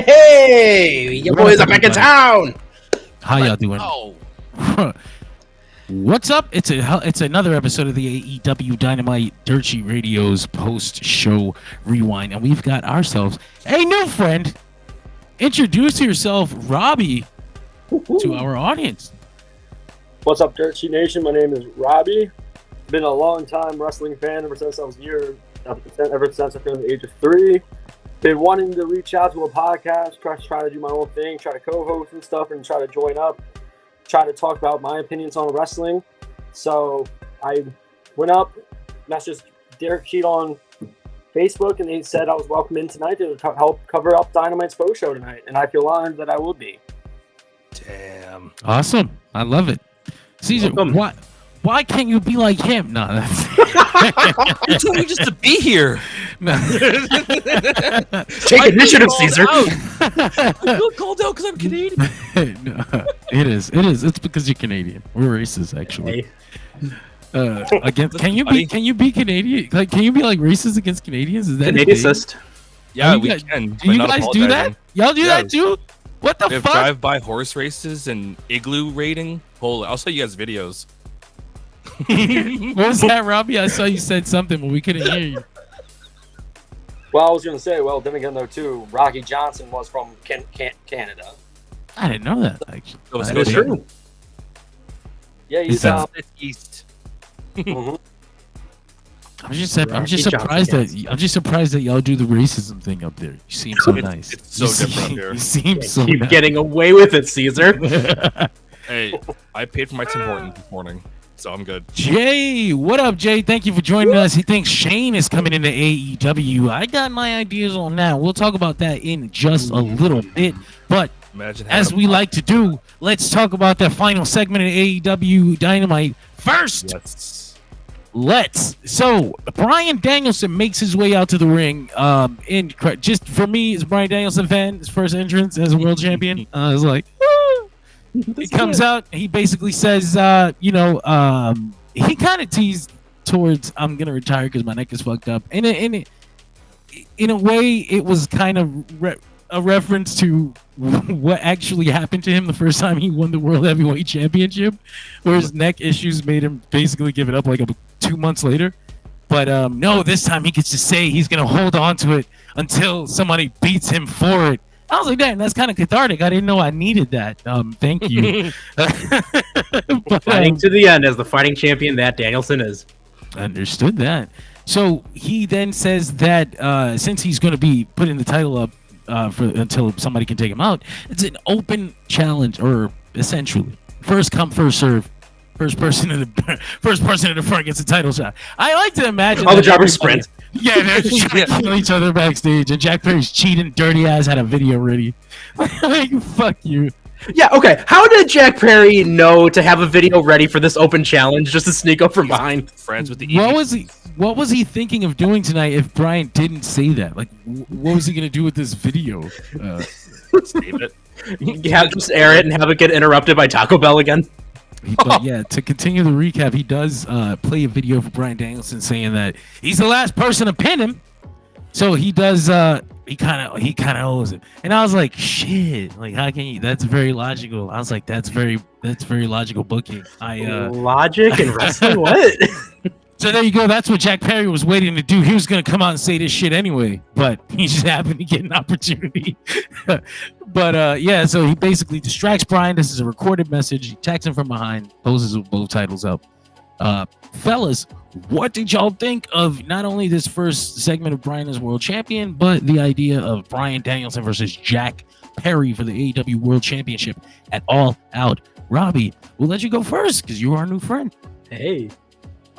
Hey, your boys are back in town. How y'all doing? What's up? It's another episode of the AEW Dynamite Dirt Sheet Radio's post-show rewind, and we've got ourselves a new friend. Introduce yourself, Robbie, to our audience. What's up, Dirt Sheet Nation? My name is Robbie. Been a long time wrestling fan ever since I was here, ever since I've been the age of 3. Been wanting to reach out to a podcast, try to do my own thing, try to co-host and stuff, and try to join up, try to talk about my opinions on wrestling. So I went up, messaged Derek Sheet on Facebook, and they said I was welcome in tonight to help cover up Dynamite's post show tonight, and I feel honored that I will be. Damn. Awesome. I love it. Caesar, why can't you be like him? No, that's... You told me just to be here. No. Take initiative, Caesar. I feel called out because I'm Canadian. No, it is. It's because you're Canadian. We're racist, actually. Again, can you be Canadian? Like, can you be like racist against Canadians? Is that Canadianist? Yeah, we can. Do you guys do that? Y'all do that too? What the fuck? Drive-by horse races and igloo raiding. Holy, I'll show you guys videos. What was that, Robbie? I saw you said something, but we couldn't hear you. Well, I was going to say, then again, though, too, Rocky Johnson was from Canada. I didn't know that, actually. That is true. Yeah, he's east. Mm-hmm. I'm just surprised that y'all do the racism thing up there. You seem so nice. It's so different here. You seem so Keep nice. getting away with it, Caesar. Hey, I paid for my Tim Hortons this morning, so I'm good. Jay, what up, Jay? Thank you for joining us. He thinks Shane is coming into AEW. I got my ideas on that. We'll talk about that in just a little bit. But as we like to do, let's talk about that final segment of AEW Dynamite. First, So Bryan Danielson makes his way out to the ring. Just for me, as a Bryan Danielson fan, his first entrance as a world champion, I was like, he comes out. He basically says, he kind of teased towards, I'm gonna retire because my neck is fucked up. In a way, it was kind of a reference to what actually happened to him the first time he won the World Heavyweight Championship, where his neck issues made him basically give it up like 2 months later. But no, this time he gets to say he's gonna hold on to it until somebody beats him for it. I was like, damn, that's kind of cathartic. I didn't know I needed that. Thank you. Fighting to the end as the fighting champion that Danielson is. Understood that. So he then says that since he's going to be putting the title up until somebody can take him out, it's an open challenge, or essentially first come, first serve. First person in the front gets a title shot. I like to imagine all the jobbers sprint. Yeah, they're just trying to kill each other backstage, and Jack Perry's cheating, dirty ass had a video ready. Like, fuck you. Yeah, okay. How did Jack Perry know to have a video ready for this open challenge just to sneak up from behind? Friends with the What was he thinking of doing tonight if Bryan didn't say that? Like, what was he gonna do with this video? Save it. Yeah, just air it and have it get interrupted by Taco Bell again. But yeah, to continue the recap, he does play a video for Bryan Danielson saying that he's the last person to pin him. So he does. He kind of owes it. And I was like, shit. Like, how can you? That's very logical. I was like, that's very logical booking. Logic and wrestling. What? So there you go. That's what Jack Perry was waiting to do. He was going to come out and say this shit anyway, but he just happened to get an opportunity. But yeah, so he basically distracts Bryan. This is a recorded message. He attacks him from behind, poses with both titles up. Fellas, what did y'all think of not only this first segment of Bryan as world champion, but the idea of Bryan Danielson versus Jack Perry for the AEW World Championship at All Out? Robbie, we'll let you go first because you're our new friend. Hey.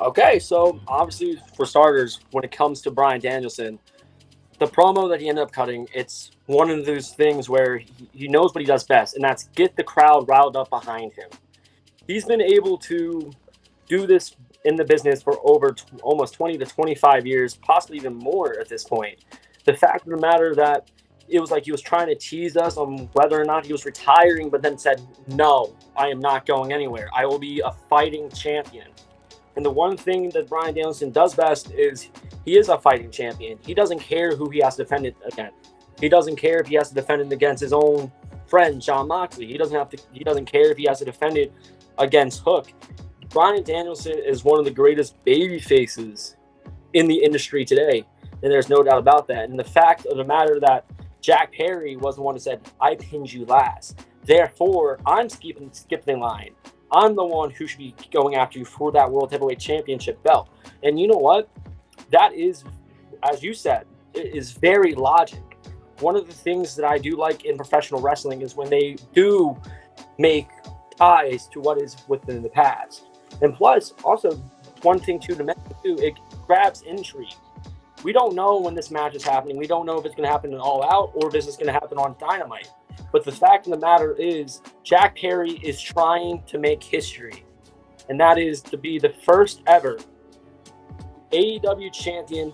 Okay, so obviously, for starters, when it comes to Bryan Danielson, the promo that he ended up cutting, it's one of those things where he knows what he does best, and that's get the crowd riled up behind him. He's been able to do this in the business for over almost 20 to 25 years, possibly even more at this point. The fact of the matter that it was like he was trying to tease us on whether or not he was retiring, but then said, no, I am not going anywhere. I will be a fighting champion. And the one thing that Bryan Danielson does best is he is a fighting champion. He doesn't care who he has to defend it against. He doesn't care if he has to defend it against his own friend Jon Moxley. He doesn't care if he has to defend it against Hook. Bryan Danielson is one of the greatest baby faces in the industry today, and there's no doubt about that. And the fact of the matter that Jack Perry was the one who said, "I pinned you last. Therefore, I'm skipping the line. I'm the one who should be going after you for that World Heavyweight Championship belt." And you know what? That is, as you said, it is very logic. One of the things that I do like in professional wrestling is when they do make ties to what is within the past. And plus, also, one thing too to mention too, it grabs intrigue. We don't know when this match is happening. We don't know if it's going to happen in All Out or if this is going to happen on Dynamite. But the fact of the matter is, Jack Perry is trying to make history. And that is to be the first ever AEW champion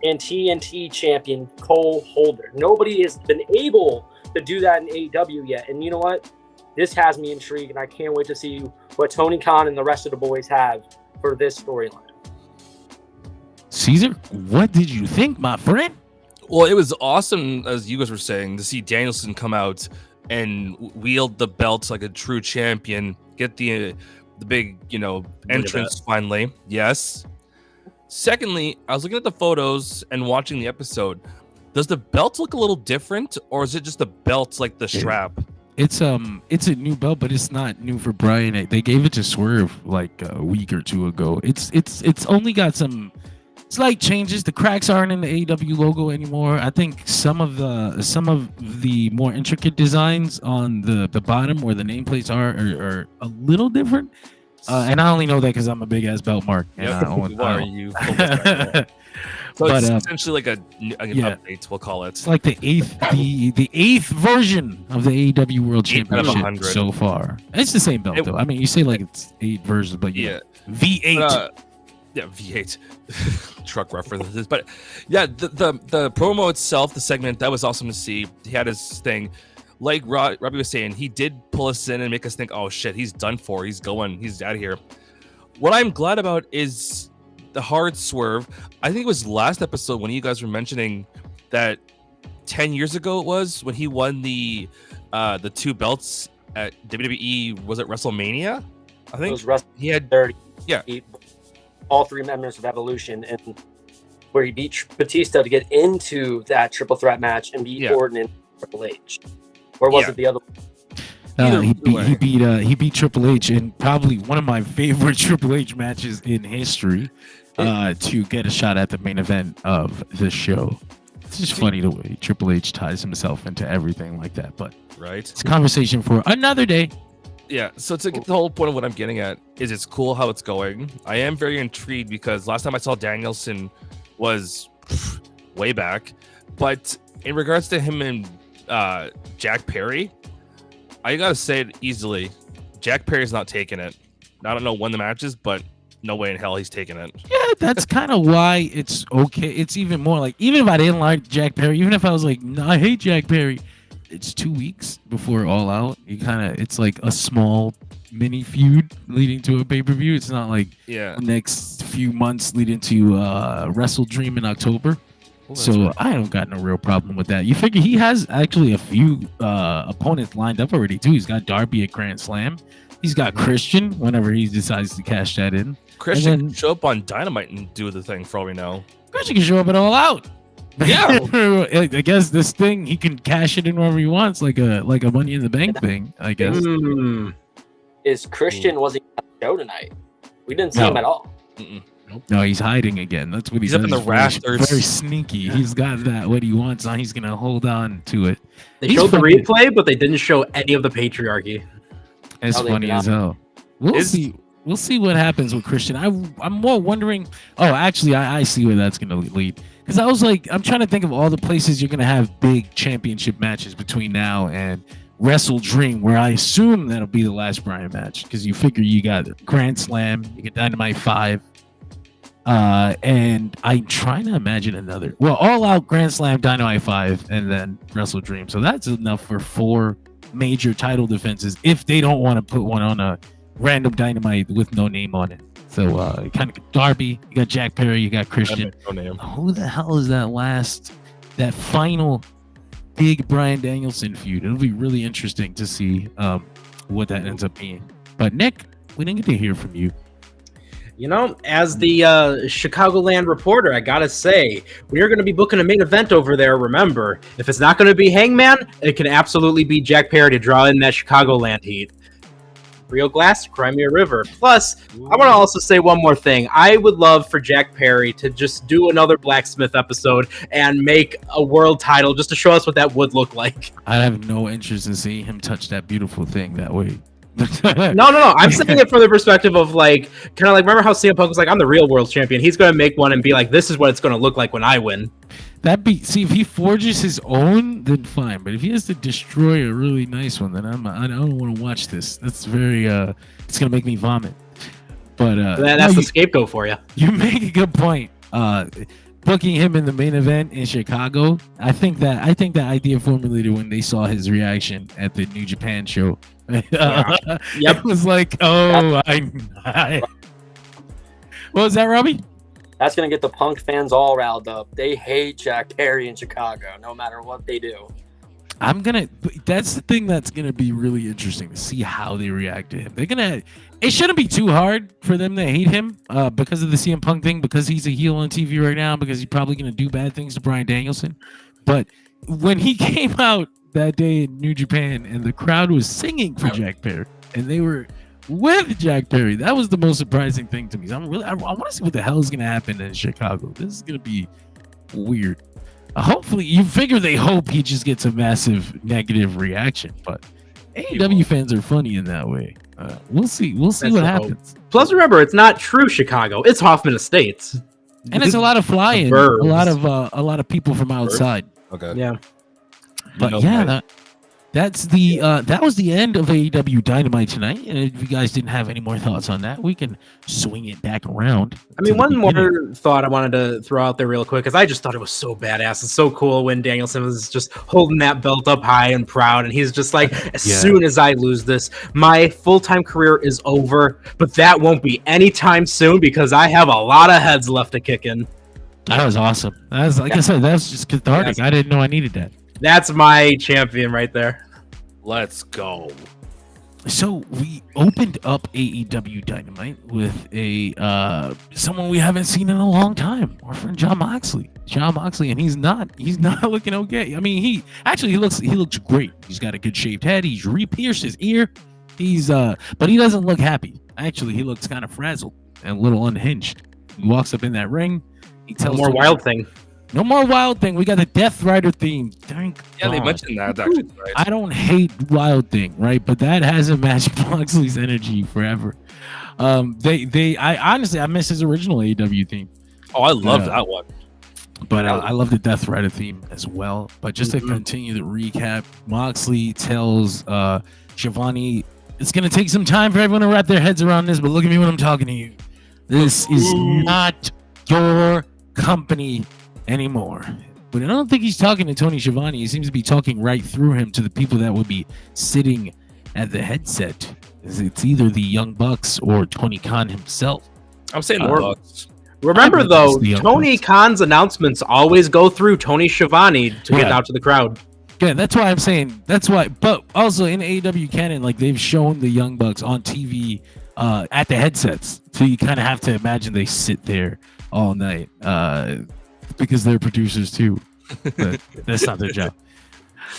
and TNT champion co-holder. Nobody has been able to do that in AEW yet. And you know what? This has me intrigued, and I can't wait to see what Tony Khan and the rest of the boys have for this storyline. Caesar, what did you think, my friend? Well, it was awesome, as you guys were saying, to see Danielson come out and wield the belt like a true champion, get the big, entrance finally. Yes. Secondly, I was looking at the photos and watching the episode. Does the belt look a little different, or is it just the belt like the strap? It's a new belt, but it's not new for Bryan. They gave it to Swerve like a week or two ago. It's only got some slight changes. The cracks aren't in the AEW logo anymore. I think some of the more intricate designs on the bottom where the nameplates are a little different. And I only know that because I'm a big ass belt mark. And So but, it's essentially like an update, we'll call it. It's like the eighth version of the AEW World Championship so far. It's the same belt though. I mean, you say like it's 8 versions, but yeah, V8. V8 truck references. But yeah, the promo itself, the segment, that was awesome to see. He had his thing. Like Robbie was saying, he did pull us in and make us think, oh shit, he's done for. He's out of here. What I'm glad about is the hard swerve. I think it was last episode when you guys were mentioning that 10 years ago it was when he won the 2 belts at WWE. Was it WrestleMania? I think it was he had 30. Yeah. All 3 members of Evolution, and where he beat Batista to get into that triple threat match and beat Orton and Triple H. Or was it the other one? He beat Triple H in probably one of my favorite Triple H matches in history to get a shot at the main event of the show. It's just funny the way Triple H ties himself into everything like that, but it's a conversation for another day. Yeah, so to get the whole point of what I'm getting at is it's cool how it's going. I am very intrigued because last time I saw Danielson was way back, but in regards to him and Jack Perry, I gotta say it easily, Jack Perry's not taking it. I don't know when the match is, but no way in hell he's taking it. Yeah, that's kind of why it's okay. It's even more like, even if I didn't like Jack Perry, even if I was like, no, I hate Jack Perry, it's 2 weeks before All Out. It's like a small mini feud leading to a pay-per-view. It's not like the next few months leading to Wrestle Dream in October. So I don't got no real problem with that. You figure he has actually a few opponents lined up already too. He's got Darby at Grand Slam. He's got Christian whenever he decides to cash that in. Christian can show up on Dynamite and do the thing for all we know. Christian can show up at All Out. Yeah, I guess this thing he can cash it in wherever he wants, like a Money in the Bank thing. I guess. Is Christian wasn't on the show tonight? We didn't see him at all. No, he's hiding again. That's what he's up in the rafters. Very sneaky. Yeah. He's got that what he wants on. He's gonna hold on to it. They showed the replay, but they didn't show any of the patriarchy. It's funny as hell. We'll see. We'll see what happens with Christian. I'm more wondering. Oh, actually, I see where that's gonna lead. Because I was like, I'm trying to think of all the places you're gonna have big championship matches between now and Wrestle Dream, where I assume that'll be the last Bryan match. Because you figure you got Grand Slam, you get Dynamite 5. And I'm trying to imagine another. Well, All Out, Grand Slam, Dynamite 5, and then Wrestle Dream. So that's enough for 4 major title defenses if they don't want to put one on a random Dynamite with no name on it. So kind of Darby, you got Jack Perry, you got Christian. No name. Who the hell is that final big Bryan Danielson feud. It'll be really interesting to see what that ends up being. But Nick, we didn't get to hear from you. You know, as the Chicagoland reporter, I gotta say, we are going to be booking a main event over there. Remember, if it's not going to be Hangman, it can absolutely be Jack Perry to draw in that Chicagoland heat. Rio Glass, Crimea River. Plus, I want to also say one more thing. I would love for Jack Perry to just do another Blacksmith episode and make a world title just to show us what that would look like. I have no interest in seeing him touch that beautiful thing that way. No. I'm saying it from the perspective of like, kind of like, remember how CM Punk was like, I'm the real world champion. He's going to make one and be like, this is what it's going to look like when I win. See, if he forges his own, then fine. But if he has to destroy a really nice one, then I don't want to watch this. That's very it's gonna make me vomit. But that's the scapegoat for you. You make a good point. Booking him in the main event in Chicago, I think that idea formulated when they saw his reaction at the New Japan show. Yep. It was like, oh, I what was that, Robbie? That's going to get the Punk fans all riled up. They hate Jack Perry in Chicago, no matter what they do. That's the thing that's going to be really interesting to see how they react to him. It shouldn't be too hard for them to hate him because of the CM Punk thing, because he's a heel on TV right now, because he's probably going to do bad things to Bryan Danielson. But when he came out that day in New Japan and the crowd was singing for Jack Perry and they were with Jack Perry, that was the most surprising thing to me. So I want to see what the hell is going to happen in Chicago. This is going to be weird. Hopefully, you figure they hope he just gets a massive negative reaction, but AEW fans are funny in that way. We'll see. We'll see what happens. Plus, remember, it's not true Chicago. It's Hoffman Estates, and it's a lot of flying. A lot of people from outside. Okay. Yeah. But that was the end of AEW Dynamite tonight. And if you guys didn't have any more thoughts on that, we can swing it back around. I mean, one more thought I wanted to throw out there real quick, because I just thought it was so badass. It's so cool when Danielson was just holding that belt up high and proud, and he's just like, as soon as I lose this, my full-time career is over, but that won't be anytime soon because I have a lot of heads left to kick in. That was awesome. That was, I said, that's just cathartic. I didn't know I needed that. That's my champion right there. Let's go. So we opened up AEW Dynamite with a someone we haven't seen in a long time. Our friend Jon Moxley, and he's not looking okay. I mean, he looks great. He's got a good shaped head. He's re-pierced his ear. But he doesn't look happy. Actually, he looks kind of frazzled and a little unhinged. He walks up in that ring. He tells No more Wild Thing. We got the Death Rider theme. Thank God. They mentioned that actually. Right? I don't hate Wild Thing, right? But that hasn't matched Moxley's energy forever. I honestly miss his original AEW theme. Oh, I love that one. But I love the Death Rider theme as well. But just to continue the recap, Moxley tells Shivani, it's going to take some time for everyone to wrap their heads around this, but look at me when I'm talking to you. This is not your company anymore. But I don't think he's talking to Tony Schiavone. He seems to be talking right through him to the people that would be sitting at the headset. It's either the Young Bucks or Tony Khan himself. I'm saying the Bucks. Remember, though, Tony Khan's announcements always go through Tony Schiavone to get out to the crowd. Yeah, that's why I'm saying. That's why. But also in AEW canon, like they've shown the Young Bucks on TV at the headsets. So you kind of have to imagine they sit there all night. Because they're producers too, but that's not their job.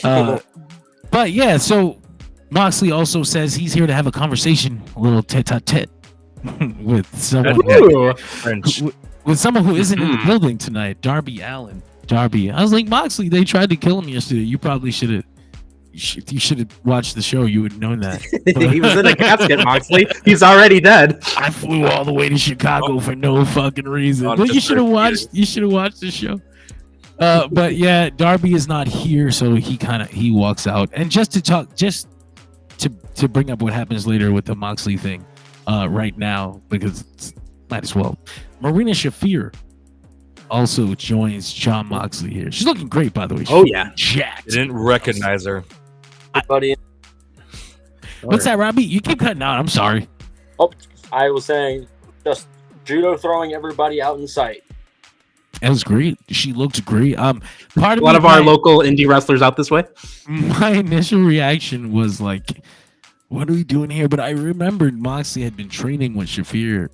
But yeah, so Moxley also says he's here to have a conversation, a little tete-a-tete with someone who isn't in the building tonight, Darby Allin. Darby, I was like, Moxley, they tried to kill him yesterday. You probably should have. You should have watched the show. You would have known that. He was in a casket, Moxley. He's already dead. I flew all the way to Chicago for no fucking reason. Well, you should have watched. You should have watched the show. But yeah, Darby is not here, so he walks out. And just to bring up what happens later with the Moxley thing, right now, because might as well. Marina Shafir also joins Jon Moxley here. She's looking great, by the way. She's jacked. I didn't recognize her. Buddy. What's that, Robbie? You keep cutting out. I'm sorry. Oh, I was saying just judo throwing everybody out in sight. That was great. She looked great. Part A of lot me, of our local indie wrestlers out this way. my initial reaction was like, what are we doing here? But I remembered Moxley had been training with Shafir,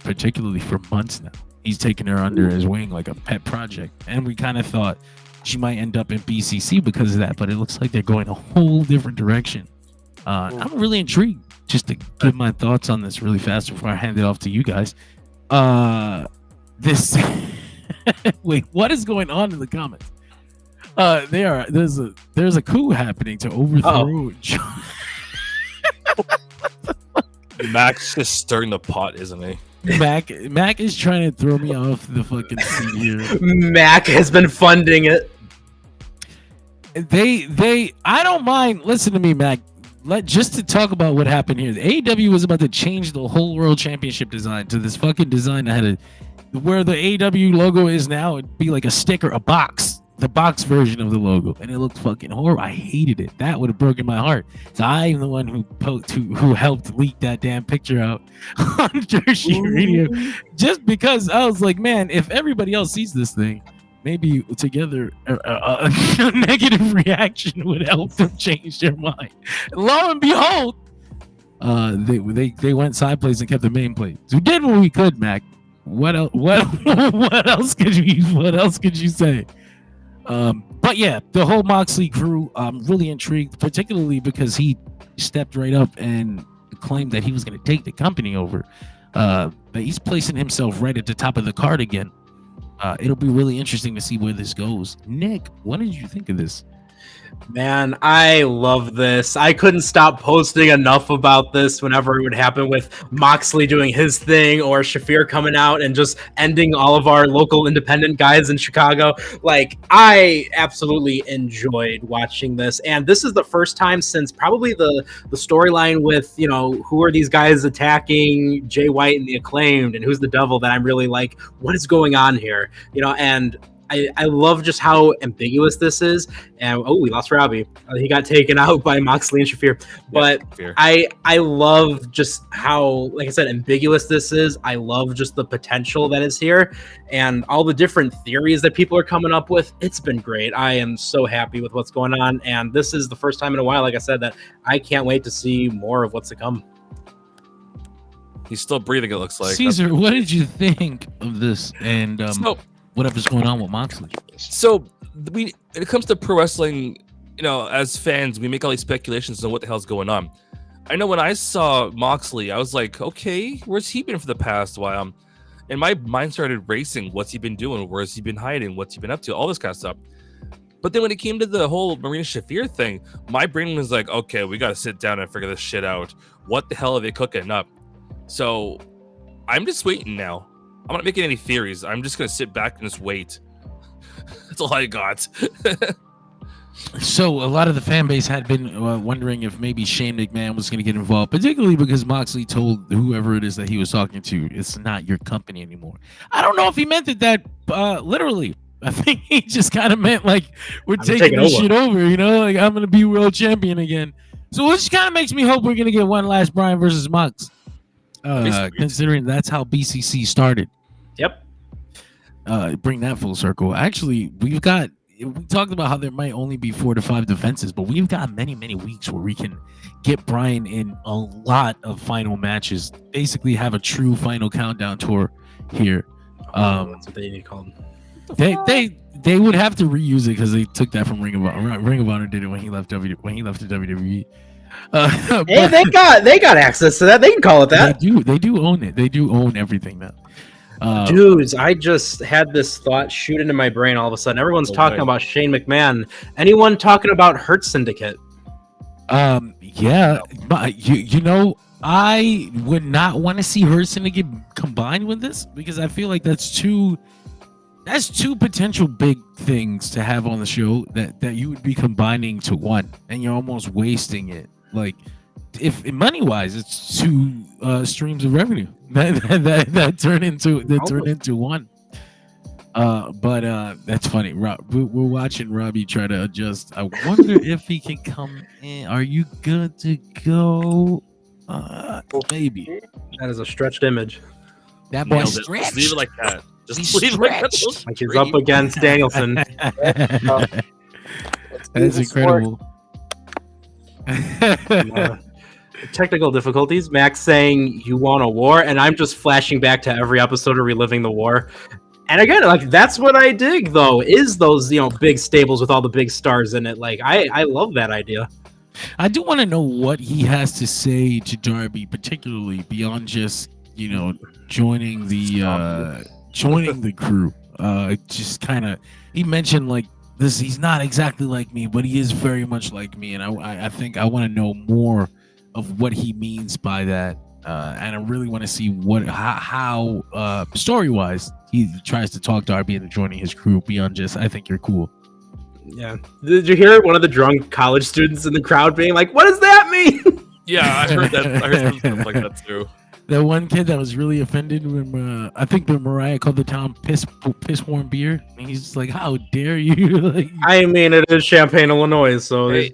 particularly for months now. He's taken her under his wing like a pet project. And we kind of thought she might end up in BCC because of that. But it looks like they're going a whole different direction. I'm really intrigued. Just to give my thoughts on this really fast before I hand it off to you guys. This wait, what is going on in the comments? There's a coup happening to overthrow. Mac's just stirring the pot, isn't he? Mac is trying to throw me off the fucking seat here. Mac has been funding it. I don't mind. Listen to me, Mac. Just to talk about what happened here. The AEW was about to change the whole world championship design to this fucking design that had where the AEW logo is now. It'd be like a sticker, a box. The box version of the logo, and it looked fucking horrible. I hated it. That would have broken my heart. So I'm the one who helped leak that damn picture out on Jersey Radio, just because I was like, man, if everybody else sees this thing, maybe together a negative reaction would help them change their mind. Lo and behold, they went side plates and kept the main plate. So we did what we could, Mac. What else? What else could you say? But yeah, the whole Moxley crew, I'm really intrigued, particularly because he stepped right up and claimed that he was going to take the company over. But he's placing himself right at the top of the card again. It'll be really interesting to see where this goes. Nick, what did you think of this? Man, I love this. I couldn't stop posting enough about this whenever it would happen with Moxley doing his thing or Shafir coming out and just ending all of our local independent guys in Chicago. Like, I absolutely enjoyed watching this. And this is the first time since probably the storyline with, you know, who are these guys attacking Jay White and the Acclaimed and who's the devil, that I'm really like, what is going on here? You know, and I love just how ambiguous this is. And we lost Robbie. He got taken out by Moxley and Shafir. But yeah, I love just how, like I said, ambiguous this is. I love just the potential that is here and all the different theories that people are coming up with. It's been great. I am so happy with what's going on. And this is the first time in a while, like I said, that I can't wait to see more of what's to come. He's still breathing, it looks like. Caesar, what did you think of this? And whatever's going on with Moxley. So when it comes to pro wrestling, you know, as fans, we make all these speculations on what the hell's going on. I know when I saw Moxley, I was like, okay, where's he been for the past while? And my mind started racing. What's he been doing? Where's he been hiding? What's he been up to? All this kind of stuff. But then when it came to the whole Marina Shafir thing, my brain was like, okay, we got to sit down and figure this shit out. What the hell are they cooking up? So I'm just waiting now. I'm not making any theories. I'm just going to sit back and just wait. That's all I got. So a lot of the fan base had been wondering if maybe Shane McMahon was going to get involved, particularly because Moxley told whoever it is that he was talking to, it's not your company anymore. I don't know if he meant it that literally. I think he just kind of meant like, we're taking this shit over, you know? Like, I'm going to be world champion again. So which kind of makes me hope we're going to get one last Bryan versus Mox. Considering that's how BCC started. Yep. Bring that full circle. Actually, we talked about how there might only be 4 to 5 defenses, but we've got many weeks where we can get Bryan in a lot of final matches. Basically, have a true final countdown tour here. That's what they need called. They would have to reuse it because they took that from Ring of Honor. Ring of Honor did it when he left the WWE. Hey, they got access to that. They can call it that. They do own it. They do own everything now. Dudes, I just had this thought shoot into my brain all of a sudden. Everyone's talking about Shane McMahon. Anyone talking about Hurt Syndicate? Yeah, but you know, I would not want to see Hurt Syndicate combined with this because I feel like that's two potential big things to have on the show that you would be combining to one, and you're almost wasting it. Like, if money wise, it's 2 streams of revenue that turn into one. But that's funny. We're watching Robbie try to adjust. I wonder if he can come in. Are you good to go? Maybe. That is a stretched image. That boy stretched. Leave it like that. Just leave it. Like he's up against Danielson. That's incredible. Technical difficulties. Max saying you want a war, and I'm just flashing back to every episode of Reliving the War. And again, like that's what I dig though, is those big stables with all the big stars in it. Like I love that idea. I do want to know what he has to say to Darby, particularly beyond just joining the crew. Just kind of, he mentioned like this. He's not exactly like me, but he is very much like me, and I think I want to know more of what he means by that. And I really want to see how story wise he tries to talk Darby into joining his crew beyond just I think you're cool. Yeah. Did you hear one of the drunk college students in the crowd being like, "What does that mean?" Yeah, I heard that. I heard something like that too. That one kid that was really offended when I think when Mariah called the town piss warm beer. And he's just like, "How dare you?" Like, I mean, it is Champaign, Illinois, so there's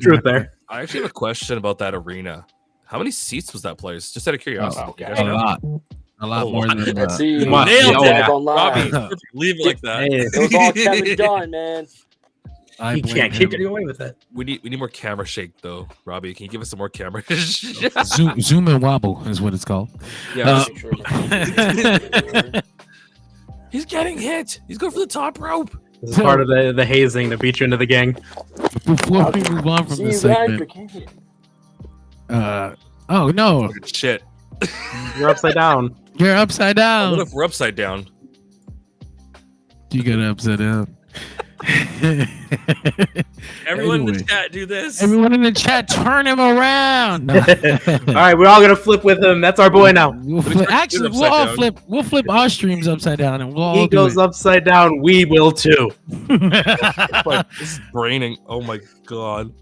truth there. I actually have a question about that arena. How many seats was that place? Just out of curiosity. A lot more than Let's see. Nailed it. Online. Robbie, leave it like that. Hey, It was all Kevin Dunn, man. he can't keep getting away with it. We need more camera shake though, Robbie. Can you give us some more camera? Zoom and wobble is what it's called. Yeah. He's getting hit. He's going for the top rope. This is part of the hazing to beat you into the gang. Before we move on from this segment, oh no, Shit. You're upside down. you're upside What down. if we're upside down? You got upside down. Everyone in Anyway. the chat do this. Everyone in the chat, turn him around. No. All right, we're all gonna flip with him. That's our boy now. We'll flip. Actually, we'll all flip. We'll flip our streams upside down, and we'll all He do goes it. upside down. We will too. Like, this is braining. Oh my god.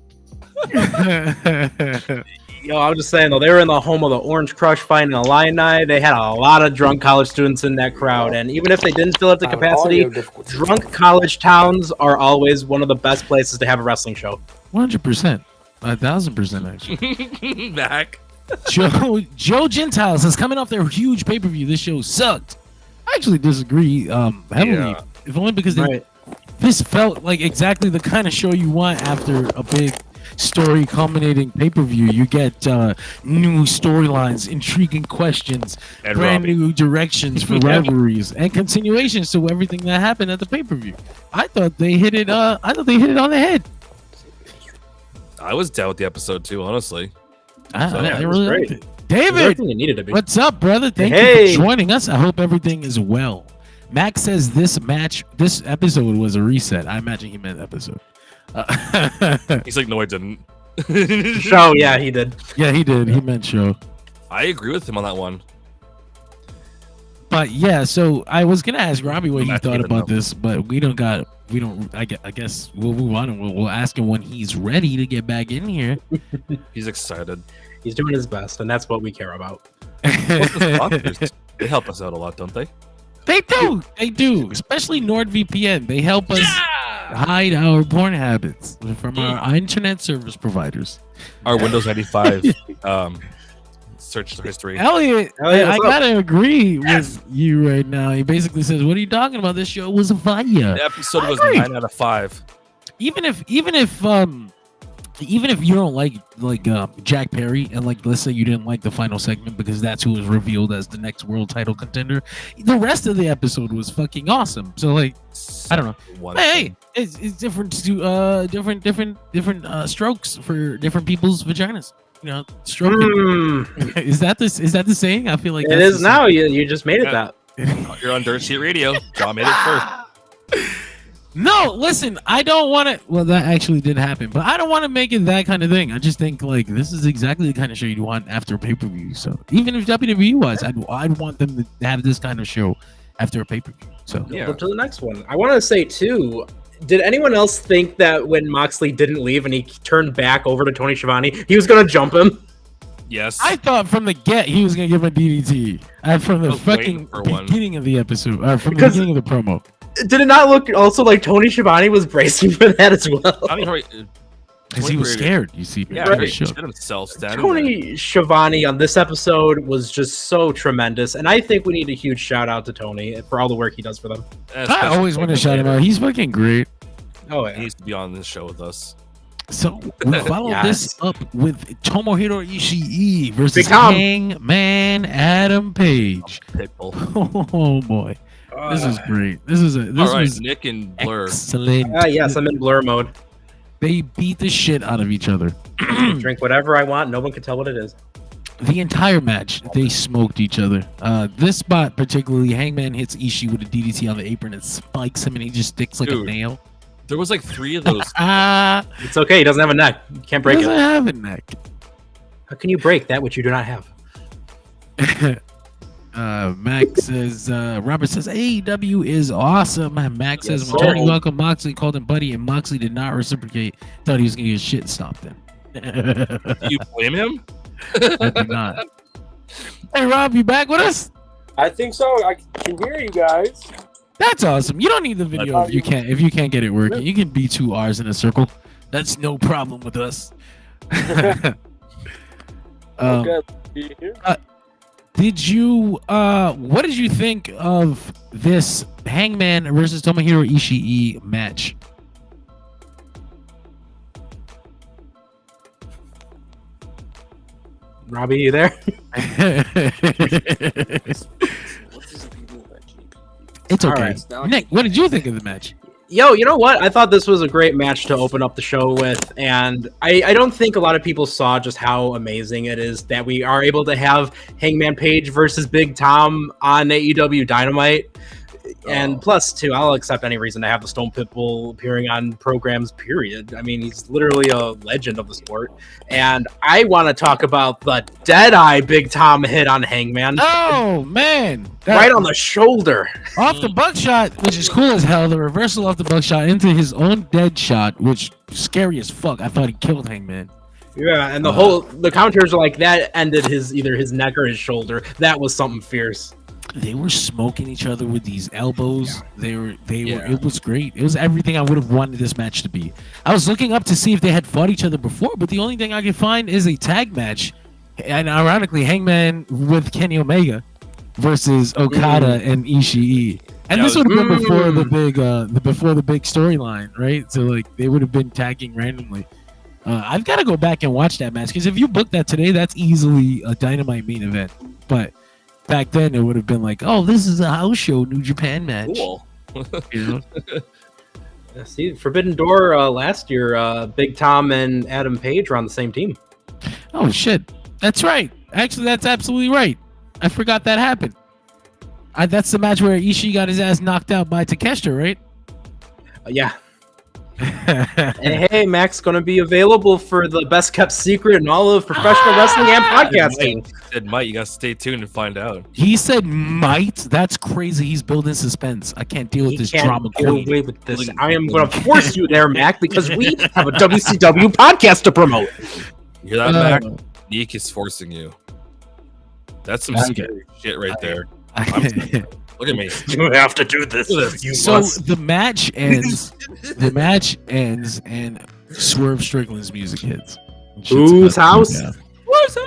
Yo, I was just saying though, they were in the home of the Orange Crush fighting Illini. They had a lot of drunk college students in that crowd, and even if they didn't fill up the capacity, drunk college towns are always one of the best places to have a wrestling show. 100%, 1,000% actually. Back. Joe Gentiles is coming off their huge pay-per-view. This show sucked. I actually disagree heavily, Yeah. if only because Right. this felt like exactly the kind of show you want after a big story culminating pay-per-view. You get new storylines, intriguing questions, And brand Robbie. new directions for rivalries, and continuations to everything that happened at the pay-per-view. I thought they hit it on the head. I was down with the episode too, honestly. I it was really great. liked it. It was David, everything it needed to be. what's up, brother? Thank you Hey. for joining us. I hope everything is well. Max says this episode was a reset. I imagine he meant episode. He's like, no, I didn't. Show, yeah, he did. Yeah, he did. He meant show. I agree with him on that one. But yeah, so I was gonna ask Robbie what he Not thought even about know. this, but I guess we'll move on and we'll ask him when he's ready to get back in here. He's excited. He's doing his best, and that's what we care about. Sponsors, they help us out a lot, don't they? They do, especially NordVPN. They help us hide our porn habits from our internet service providers. Our Windows 95 search history. Elliot, Elliot, I what's up? gotta agree with you right now. He basically says, "What are you talking about? This show was a fire." The episode was agree. 9 out of 5. Even if you don't like Jack Perry, and like let's say you didn't like the final segment because that's who was revealed as the next world title contender, the rest of the episode was fucking awesome. So like, I don't know. One Hey, thing. it's different to different strokes for different people's vaginas. You know, stroking. Is that the saying? I feel like It that's is the now. You just made it Yeah. that. You're on Dirt Sheet Radio. John made it first. No, listen, I don't want to. Well, that actually did happen, but I don't want to make it that kind of thing. I just think like this is exactly the kind of show you'd want after a pay-per-view. So even if WWE was, I'd want them to have this kind of show after a pay-per-view. So Yeah. Go to the next one. I want to say too. Did anyone else think that when Moxley didn't leave and he turned back over to Tony Schiavone, he was gonna jump him? Yes. I thought from the get he was gonna give a DDT. From the I was fucking waiting for one. beginning of the episode, or from Because- the beginning of the promo. Did it not look also like Tony Schiavone was bracing for that as well? I mean, Because he was scared. You see, Yeah, Right. he shit himself standing Tony Schiavone on this episode was just so tremendous, and I think we need a huge shout out to Tony for all the work he does for them. there. I always want to shout him out. He's fucking great. Oh He yeah, needs to be on this show with us. So we follow this up with Tomohiro Ishii versus Big Tom. Hangman Adam Page. Pitbull. Oh boy, this is great. This All right, was Nick and Blur. excellent. yes, I'm in blur mode. They beat the shit out of each other. Drink whatever I want. No one can tell what it is. The entire match, they smoked each other. This spot particularly, Hangman hits Ishii with a DDT on the apron and spikes him, and he just sticks like a Dude. nail. There was like 3 of those. It's okay. He doesn't have a neck. You can't break Doesn't it. have a neck. How can you break that which you do not have? Max says, Robert says, AEW is awesome. Max says, when Tony welcomed Moxley, called him buddy, and Moxley did not reciprocate. Thought he was going to get shit stomped in. Do you blame him? I do not. Hey, Rob, you back with us? I think so. I can hear you guys. That's awesome. You don't need the video if you can't get it working. You can be 2 R's in a circle. That's no problem with us. Okay. Did you what did you think of this Hangman versus Tomohiro Ishii match? Robbie, you there? It's okay. All Nick, what did you think of the match? Yo, you know what? I thought this was a great match to open up the show with, and I don't think a lot of people saw just how amazing it is that we are able to have Hangman Page versus Big Tom on AEW Dynamite. And plus, too, I'll accept any reason to have the Stone Pitbull appearing on programs, period. I mean, he's literally a legend of the sport. And I want to talk about the Deadeye Big Tom hit on Hangman. Oh, man. Right on the shoulder. Off the buckshot, which is cool as hell. The reversal off the buckshot into his own dead shot, which scary as fuck. I thought he killed Hangman. Yeah, and the counters are like that ended either his neck or his shoulder. That was something fierce. They were smoking each other with these elbows. They were. It was great. It was everything I would have wanted this match to be. I was looking up to see if they had fought each other before, but the only thing I could find is a tag match, and ironically, Hangman with Kenny Omega versus Okada and Ishii. And this would have been before the big storyline, right? So like they would have been tagging randomly. I've got to go back and watch that match because if you book that today, that's easily a Dynamite main event. But back then, it would have been like, oh, this is a house show New Japan match. Cool. You know? Yeah, see, Forbidden Door last year, Big Tom and Adam Page were on the same team. Oh, shit. That's right. Actually, that's absolutely right. I forgot that happened. That's the match where Ishii got his ass knocked out by Takeshita, right? Yeah. And hey, Mac's going to be available for the best kept secret in all of professional wrestling and podcasting. Said Mike, you gotta stay tuned and find out. He said might? That's crazy. He's building suspense. I can't deal with this drama queen. Away with this. I am going to force you there, Mac, because we have a WCW podcast to promote. You hear that, Mac? Neek is forcing you. That's some scary shit right there. Look at me. You have to do this. So the match ends. The match ends, and Swerve Strickland's music hits. Whose house?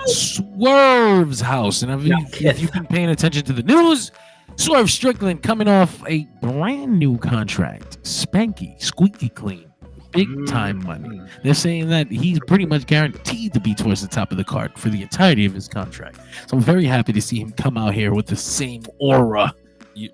Swerve's house. And if you've been paying attention to the news, Swerve Strickland coming off a brand new contract, spanky, squeaky clean, big time money. They're saying that he's pretty much guaranteed to be towards the top of the card for the entirety of his contract. So I'm very happy to see him come out here with the same aura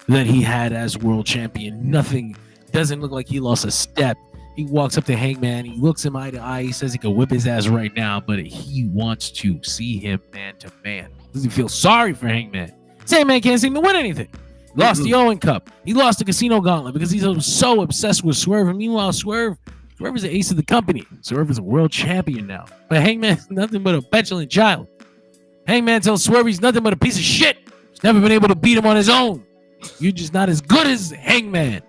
that he had as world champion. Nothing doesn't look like he lost a step. He walks up to Hangman, he looks him eye to eye, he says he can whip his ass right now, but he wants to see him man to man. Doesn't feel sorry for Hangman. Hangman can't seem to win anything. He lost the Owen Cup. He lost the Casino Gauntlet because he's so obsessed with Swerve. And meanwhile, Swerve is the ace of the company. Swerve is a world champion now. But Hangman's nothing but a petulant child. Hangman tells Swerve he's nothing but a piece of shit. He's never been able to beat him on his own. You're just not as good as Hangman.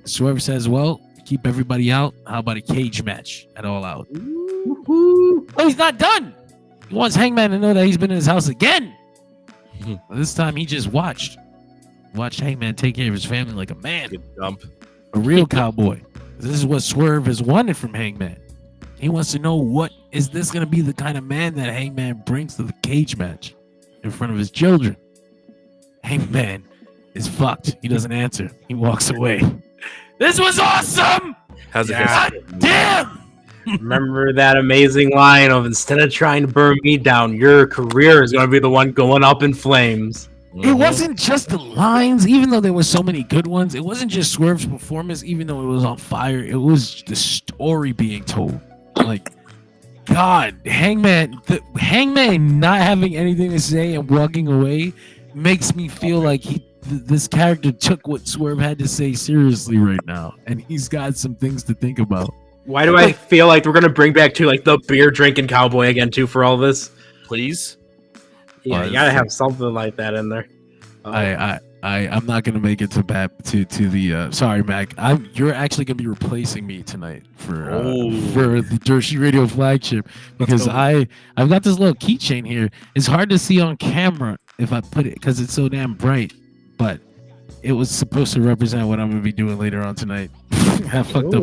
Swerve says, well, keep everybody out. How about a cage match at All Out? Oh, he's not done. He wants Hangman to know that he's been in his house again. This time he just watched Hangman take care of his family like a man. Good dump. A real cowboy. This is what Swerve has wanted from Hangman. He wants to know, what is this going to be the kind of man that Hangman brings to the cage match in front of his children? Hangman is fucked. He doesn't answer. He walks away. This was awesome. How's it? God damn. Remember that amazing line of, instead of trying to burn me down, your career is going to be the one going up in flames. It wasn't just the lines, even though there were so many good ones. It wasn't just Swerve's performance, even though it was on fire. It was the story being told. Like, God, Hangman not having anything to say and walking away makes me feel like this character took what Swerve had to say seriously right now, and he's got some things to think about. Why do I feel like we're going to bring back to like the beer drinking cowboy again too for all this? Please. Yeah, you gotta have something like that in there. I'm not gonna make it to the sorry, Mac. You're actually gonna be replacing me tonight for the Jersey Radio flagship, because I've got this little keychain here. It's hard to see on camera if I put it because it's so damn bright, but it was supposed to represent what I'm gonna be doing later on tonight. I fucked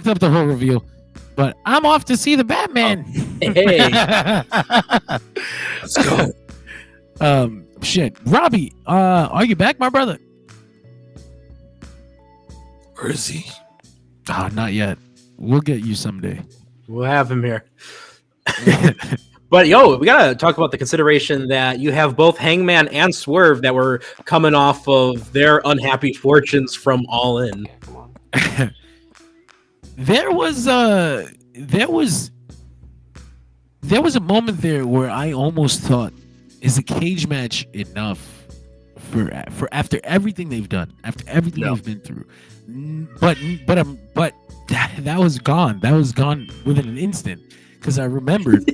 up the whole reveal. But I'm off to see the Batman. Hey. Let's go. Shit. Robbie, are you back, my brother? Where is he? Oh, not yet. We'll get you someday. We'll have him here. But we gotta talk about the consideration that you have both Hangman and Swerve that were coming off of their unhappy fortunes from All In. There was a moment there where I almost thought, is a cage match enough for after everything they've done, after everything they've been through? But that was gone. That was gone within an instant, because I remembered.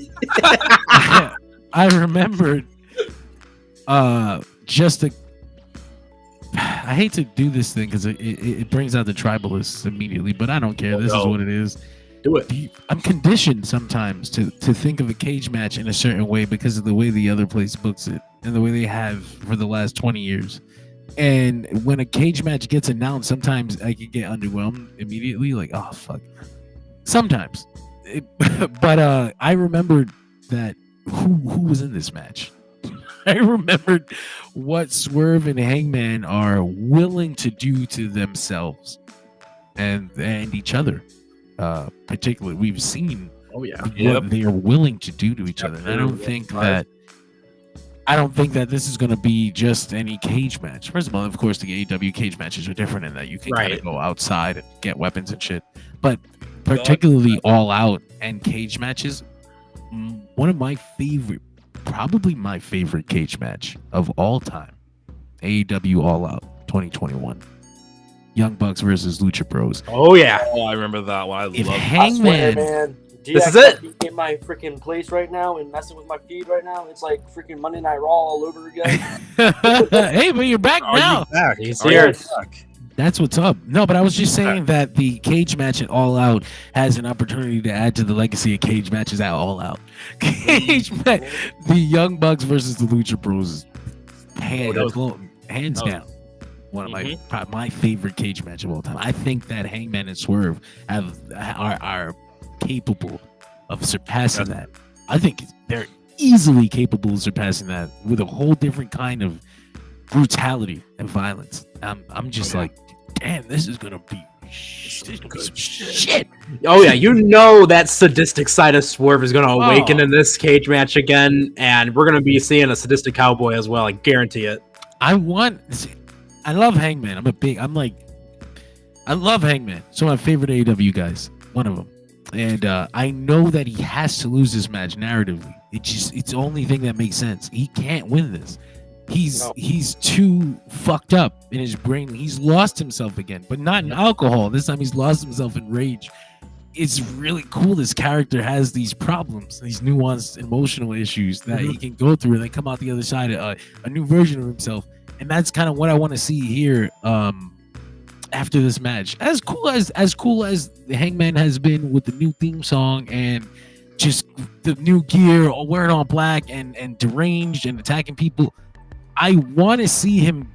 I remembered. I hate to do this thing because it brings out the tribalists immediately, but I don't care. This is what it is. Do it. I'm conditioned sometimes to think of a cage match in a certain way because of the way the other place books it and the way they have for the last 20 years. And when a cage match gets announced, sometimes I can get underwhelmed immediately. Like, oh, fuck. Sometimes. But I remembered that who was in this match. I remembered what Swerve and Hangman are willing to do to themselves and each other. Particularly, we've seen what they are willing to do to each other. And I don't think that this is going to be just any cage match. First of all, of course, the AEW cage matches are different in that you can kind of go outside and get weapons and shit. But particularly All Out and cage matches, one of my favorite, probably my favorite cage match of all time, AEW All Out 2021. Young Bucks versus Lucha Bros. Oh yeah. Oh, I remember that one. I love Hangman. Man. This is it. In my freaking place right now and messing with my feed right now. It's like freaking Monday Night Raw all over again. Hey, but you're back now. He's here. That's what's up. No, but I was just saying that the cage match at All Out has an opportunity to add to the legacy of cage matches at All Out. The Young Bucks versus the Lucha Bros, hands down, one of my favorite cage match of all time. I think that Hangman and Swerve are capable of surpassing that. I think they're easily capable of surpassing that with a whole different kind of brutality and violence. I'm just like, damn, this is gonna be shit. Oh yeah, that sadistic side of Swerve is gonna awaken in this cage match again, and we're gonna be seeing a sadistic cowboy as well. I guarantee it. I love Hangman. I love Hangman. So my favorite AEW guys, one of them. And I know that he has to lose this match narratively. It's the only thing that makes sense. He can't win this. He's too fucked up in his brain. He's lost himself again, but not in alcohol. This time he's lost himself in rage. It's really cool. This character has these problems, these nuanced emotional issues that he can go through and then come out the other side, a new version of himself. And that's kind of what I want to see here. After this match, as cool as the Hangman has been with the new theme song and just the new gear, wearing all black and deranged and attacking people, I want to see him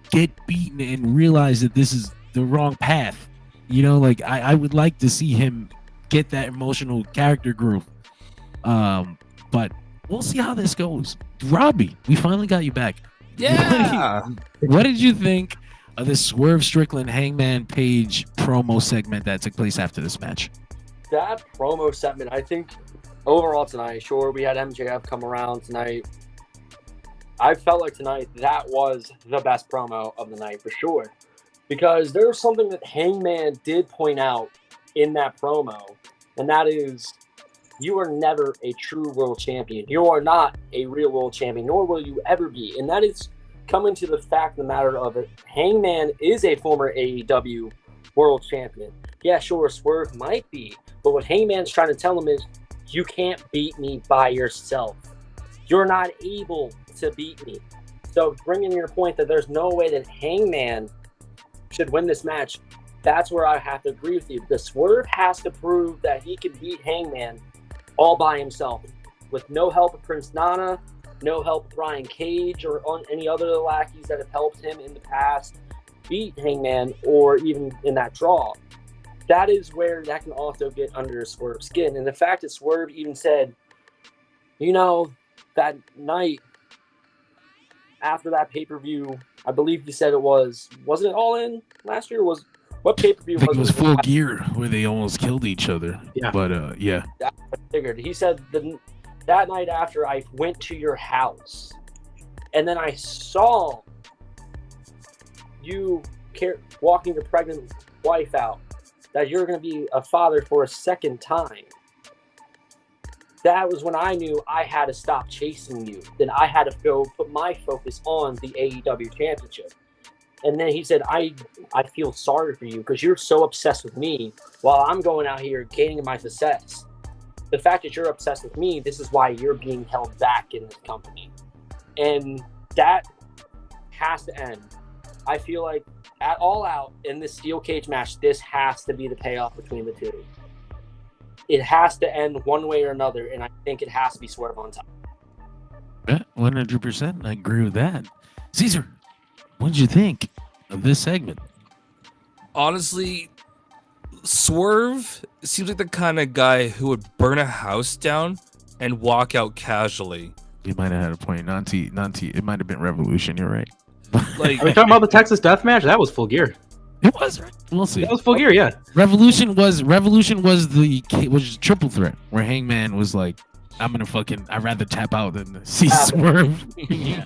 get beaten and realize that this is the wrong path. You know, like I would like to see him get that emotional character growth. But we'll see how this goes. Robbie, we finally got you back. Yeah. What did you think of the Swerve Strickland Hangman Page promo segment that took place after this match? That promo segment, I think, overall tonight, sure, we had MJF come around tonight. I felt like tonight that was the best promo of the night for sure. Because there was something that Hangman did point out in that promo, and that is, you are never a true world champion. You are not a real world champion, nor will you ever be. And that is coming to the fact of the matter of it. Hangman is a former AEW world champion. Yeah, sure, Swerve might be. But what Hangman's trying to tell him is, you can't beat me by yourself. You're not able to beat me. So bringing your point that there's no way that Hangman should win this match, that's where I have to agree with you. The Swerve has to prove that he can beat Hangman all by himself, with no help of Prince Nana, no help of Brian Cage or on any other lackeys that have helped him in the past beat Hangman, or even in that draw. That is where that can also get under Swerve's skin. And the fact that Swerve even said, you know, that night after that pay-per-view, I believe he said wasn't it All In last year? What pay-per-view I think it was Full Gear where they almost killed each other. Yeah. But yeah. I figured. He said that night after, I went to your house and then I saw you walking your pregnant wife out, that you're going to be a father for a second time. That was when I knew I had to stop chasing you. Then I had to go put my focus on the AEW championship. And then he said, I feel sorry for you because you're so obsessed with me while I'm going out here gaining my success. The fact that you're obsessed with me, this is why you're being held back in this company. And that has to end. I feel like at All Out in this steel cage match, this has to be the payoff between the two. It has to end one way or another, and I think it has to be Swerve on top. Yeah, 100%. I agree with that. Caesar, what did you think of this segment? Honestly, Swerve seems like the kind of guy who would burn a house down and walk out casually. You might have had a point. Nanti, it might have been Revolution. You're right. Like, Are we talking about the Texas Death Match? That was Full Gear. It was, right? We'll see. That was Full Gear, yeah. Revolution was triple threat where Hangman was like, I'd rather tap out than see Swerve. Yeah.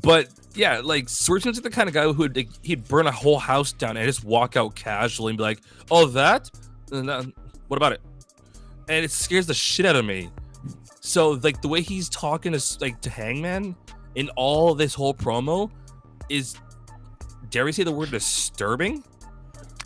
But yeah, like Swerve seems like the kind of guy who he'd burn a whole house down and just walk out casually and be like, "Oh, that? What about it?" And it scares the shit out of me. So like the way he's talking to Hangman in all this whole promo is, dare we say the word, disturbing?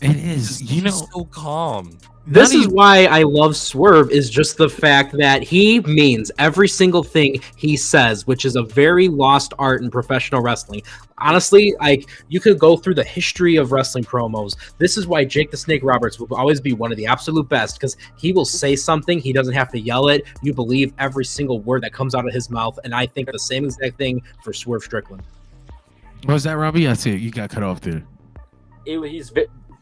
It is. He's so calm. This is why I love Swerve, is just the fact that he means every single thing he says, which is a very lost art in professional wrestling. Honestly, like, you could go through the history of wrestling promos. This is why Jake the Snake Roberts will always be one of the absolute best, because he will say something, he doesn't have to yell it. You believe every single word that comes out of his mouth, and I think the same exact thing for Swerve Strickland. What was that, Robbie? I see it. You got cut off there.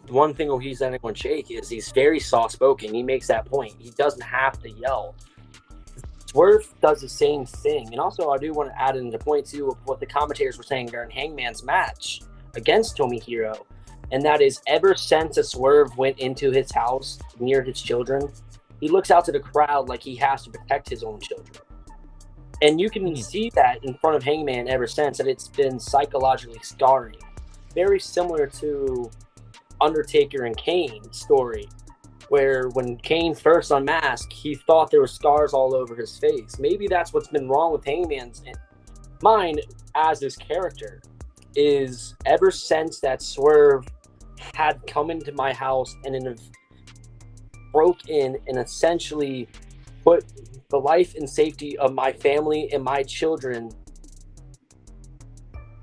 One thing he's done on Jake is he's very soft-spoken. He makes that point. He doesn't have to yell. Swerve does the same thing. And also, I do want to add in the point, too, of what the commentators were saying during Hangman's match against Tomohiro. And that is, ever since a Swerve went into his house near his children, he looks out to the crowd like he has to protect his own children. And you can see that in front of Hangman ever since, that it's been psychologically scarring. Very similar to Undertaker and Kane story, where when Kane first unmasked, he thought there were scars all over his face. Maybe that's what's been wrong with Hangman's mind as his character, is ever since that Swerve had come into my house and broke in and essentially put the life and safety of my family and my children,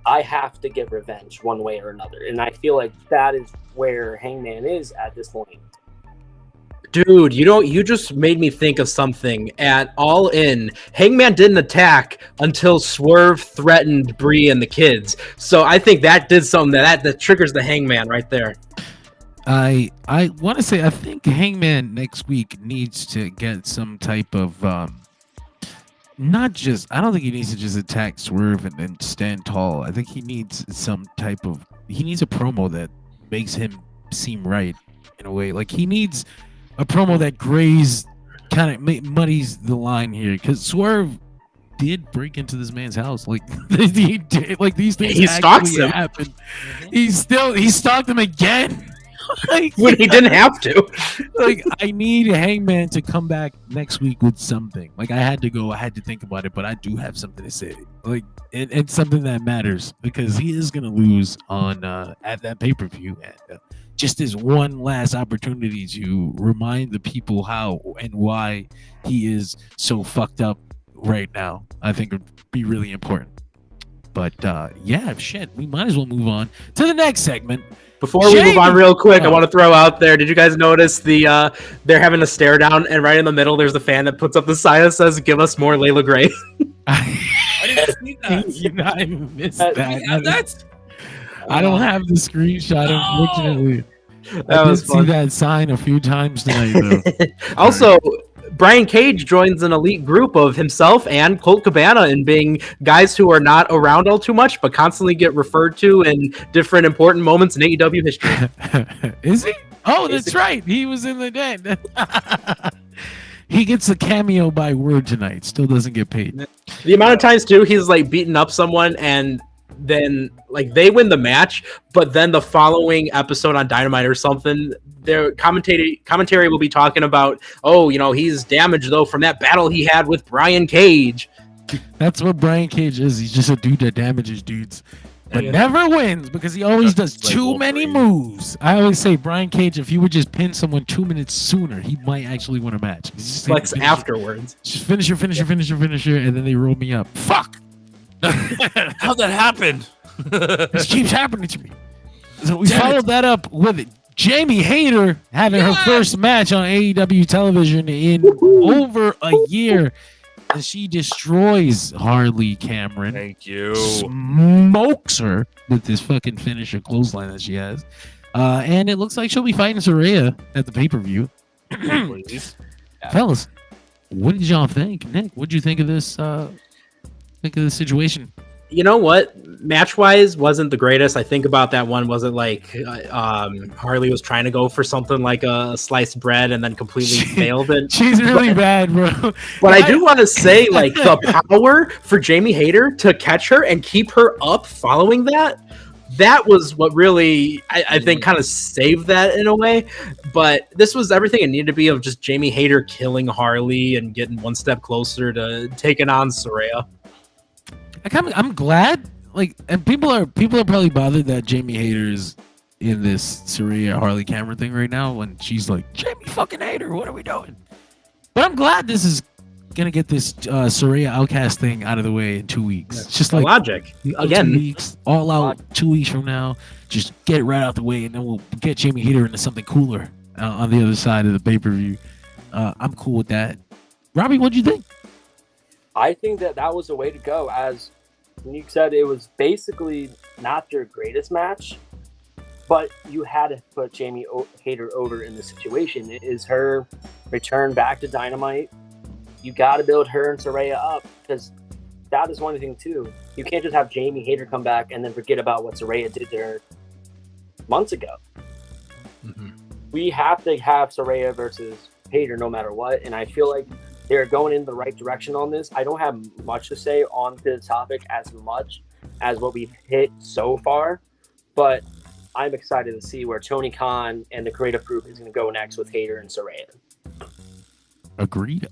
I have to get revenge one way or another. And I feel like that is where Hangman is at this point. Dude, you just made me think of something. At All In, Hangman didn't attack until Swerve threatened Bree and the kids. So I think that did something that triggers the Hangman right there. I want to say I think Hangman next week needs to get some type of not just I don't think he needs to just attack Swerve and then stand tall. I think he needs some type of he needs a promo that makes him seem right in a way. Like he needs a promo that grays kind of muddies the line here because Swerve did break into this man's house. Like he did, like these things he stalks him. Happened. He stalked him again. Like, when he didn't have to. Like I need Hangman to come back next week with something. Like I had to think about it, but I do have something to say. Like and something that matters because he is gonna lose on at that pay-per-view. And just as one last opportunity to remind the people how and why he is so fucked up right now, I think would be really important. But yeah, shit, we might as well move on to the next segment. Before we move on real quick, I want to throw out there, did you guys notice they're having a stare down and right in the middle there's the fan that puts up the sign that says, "Give us more Layla Gray." I didn't see that. I missed that. Wow. I don't have the screenshot, unfortunately. That I was did fun. see that sign a few times tonight, though. Also, Brian Cage joins an elite group of himself and Colt Cabana in being guys who are not around all too much, but constantly get referred to in different important moments in AEW history. Is he? Oh, that's right. He was in the den. He gets a cameo by word tonight. Still doesn't get paid. The amount of times too he's like beating up someone and then like they win the match, but then the following episode on Dynamite or something, their commentary will be talking about, oh, you know, he's damaged though from that battle he had with Brian Cage. That's what Brian Cage is. He's just a dude that damages dudes, but never wins because he always does too many moves. I always say, Brian Cage, if you would just pin someone 2 minutes sooner, he might actually win a match. Flex afterwards. Just finisher, and then they roll me up. Fuck! How'd that happen? This keeps happening to me. So we followed that up with Jamie Hayter having her first match on AEW television in over a year. And she destroys Harley Cameron. Thank you. Smokes her with this fucking finisher clothesline that she has. And it looks like she'll be fighting Saraya at the pay-per-view. Please. Fellas, what did y'all think? Nick, what'd you think of this situation? You know what? Match-wise, wasn't the greatest. I think about that one. Was it like Harley was trying to go for something like a sliced bread and then completely failed it? She's really bad, bro. But I do want to say, like, the power for Jamie Hayter to catch her and keep her up following that was what really, I think, kind of saved that in a way. But this was everything it needed to be of just Jamie Hayter killing Harley and getting one step closer to taking on Saraya. I'm glad, like, and people are probably bothered that Jamie Hayter's in this Saraya Harley Cameron thing right now when she's like, Jamie fucking Hayter, what are we doing? But I'm glad this is gonna get this Saraya Outcast thing out of the way in 2 weeks. It's just like logic again. 2 weeks, all out 2 weeks from now. Just get it right out the way, and then we'll get Jamie Hayter into something cooler on the other side of the pay-per-view. I'm cool with that. Robbie, what'd you think? I think that was the way to go. As Nick said, it was basically not their greatest match, but you had to put Jamie Hayter over in the situation. It is her return back to Dynamite. You got to build her and Saraya up because that is one thing too. You can't just have Jamie Hayter come back and then forget about what Saraya did there months ago. Mm-hmm. We have to have Saraya versus Hayter no matter what, and I feel like they're going in the right direction on this. I don't have much to say on the topic as much as what we've hit so far, but I'm excited to see where Tony Khan and the creative group is going to go next with Hayter and Saraya. Agreed.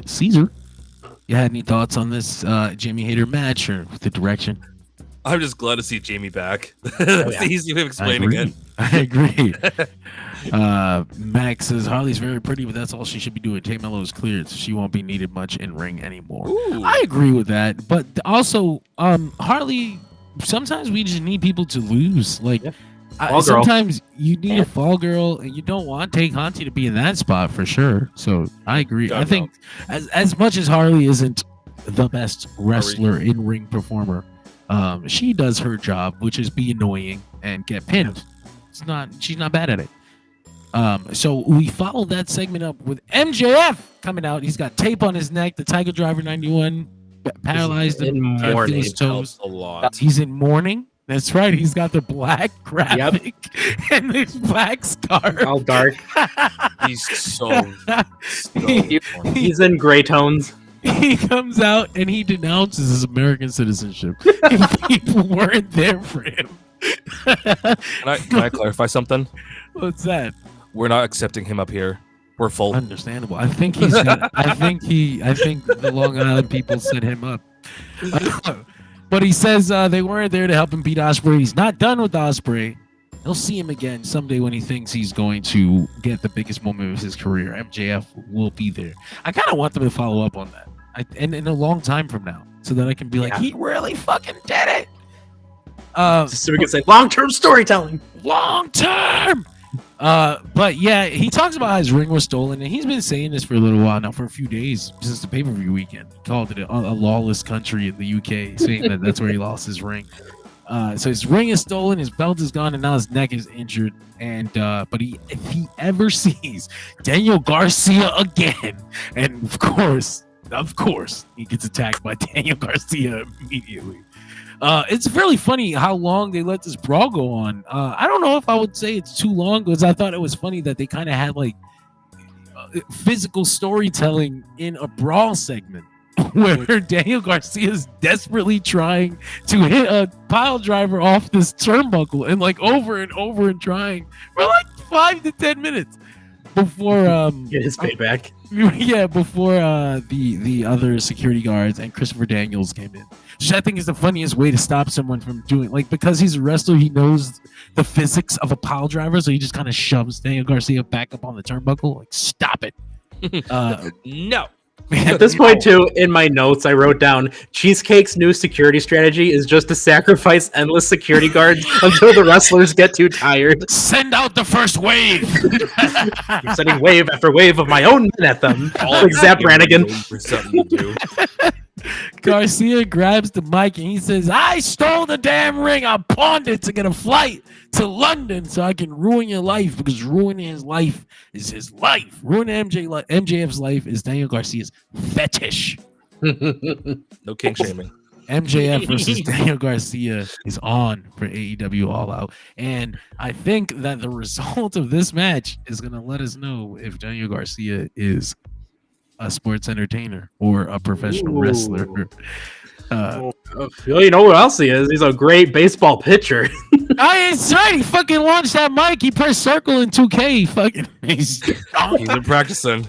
Caesar, you had any thoughts on this Jamie Hayter match or the direction? I'm just glad to see Jamie back. That's the easy way of explaining it. I agree. Max says Harley's very pretty, but that's all she should be doing. Tay Mello is cleared, so she won't be needed much in ring anymore. Ooh. I agree with that, but also Harley. Sometimes we just need people to lose. Like sometimes you need a fall girl, and you don't want Tay Conti to be in that spot for sure. So I agree. I think as much as Harley isn't the best wrestler in ring performer, she does her job, which is be annoying and get pinned. She's not bad at it. So we followed that segment up with MJF coming out. He's got tape on his neck. The Tiger Driver 91 paralyzed him. In Can't feel mourning. his toes. A lot. He's in mourning. That's right. He's got the black graphic and this black scarf. All dark. He's so He's in gray tones. He comes out and he denounces his American citizenship. And people weren't there for him. Can I clarify something? What's that? We're not accepting him up here. We're full. Understandable. I think he's. I think the Long Island people set him up. But he says they weren't there to help him beat Ospreay. He's not done with Ospreay. He'll see him again someday when he thinks he's going to get the biggest moment of his career. MJF will be there. I kind of want them to follow up on that, and in a long time from now, so that I can be like, he really fucking did it. So we can say long-term storytelling. Long term. But yeah, he talks about how his ring was stolen, and he's been saying this for a little while now, for a few days since the pay-per-view weekend. He called it a lawless country in the UK, saying that that's where he lost his ring. So his ring is stolen, his belt is gone, and now his neck is injured. And but if he ever sees Daniel Garcia again, and of course, he gets attacked by Daniel Garcia immediately. It's really funny how long they let this brawl go on. I don't know if I would say it's too long, because I thought it was funny that they kind of had like physical storytelling in a brawl segment where Daniel Garcia is desperately trying to hit a pile driver off this turnbuckle and like over and over and trying for like 5 to 10 minutes before Get his payback. yeah, before the other security guards and Christopher Daniels came in. Which I think is the funniest way to stop someone from doing, like, because he's a wrestler, he knows the physics of a pile driver, so he just kind of shoves Daniel Garcia back up on the turnbuckle. Like, stop it. No. At this point, too, in my notes, I wrote down Cheesecake's new security strategy is just to sacrifice endless security guards until the wrestlers get too tired. Send out the first wave. I'm sending wave after wave of my own men at them. Like Zap Brannigan. For something to do. Garcia grabs the mic and he says, I stole the damn ring. I pawned it to get a flight to London so I can ruin your life, because ruining his life is his life. Ruining MJF's life is Daniel Garcia's fetish. No king shaming. MJF versus Daniel Garcia is on for AEW All Out. And I think that the result of this match is going to let us know if Daniel Garcia is a sports entertainer or a professional wrestler. You know what else he is? He's a great baseball pitcher. That's right. He fucking launched that mic. He pressed circle in 2K. He's been practicing.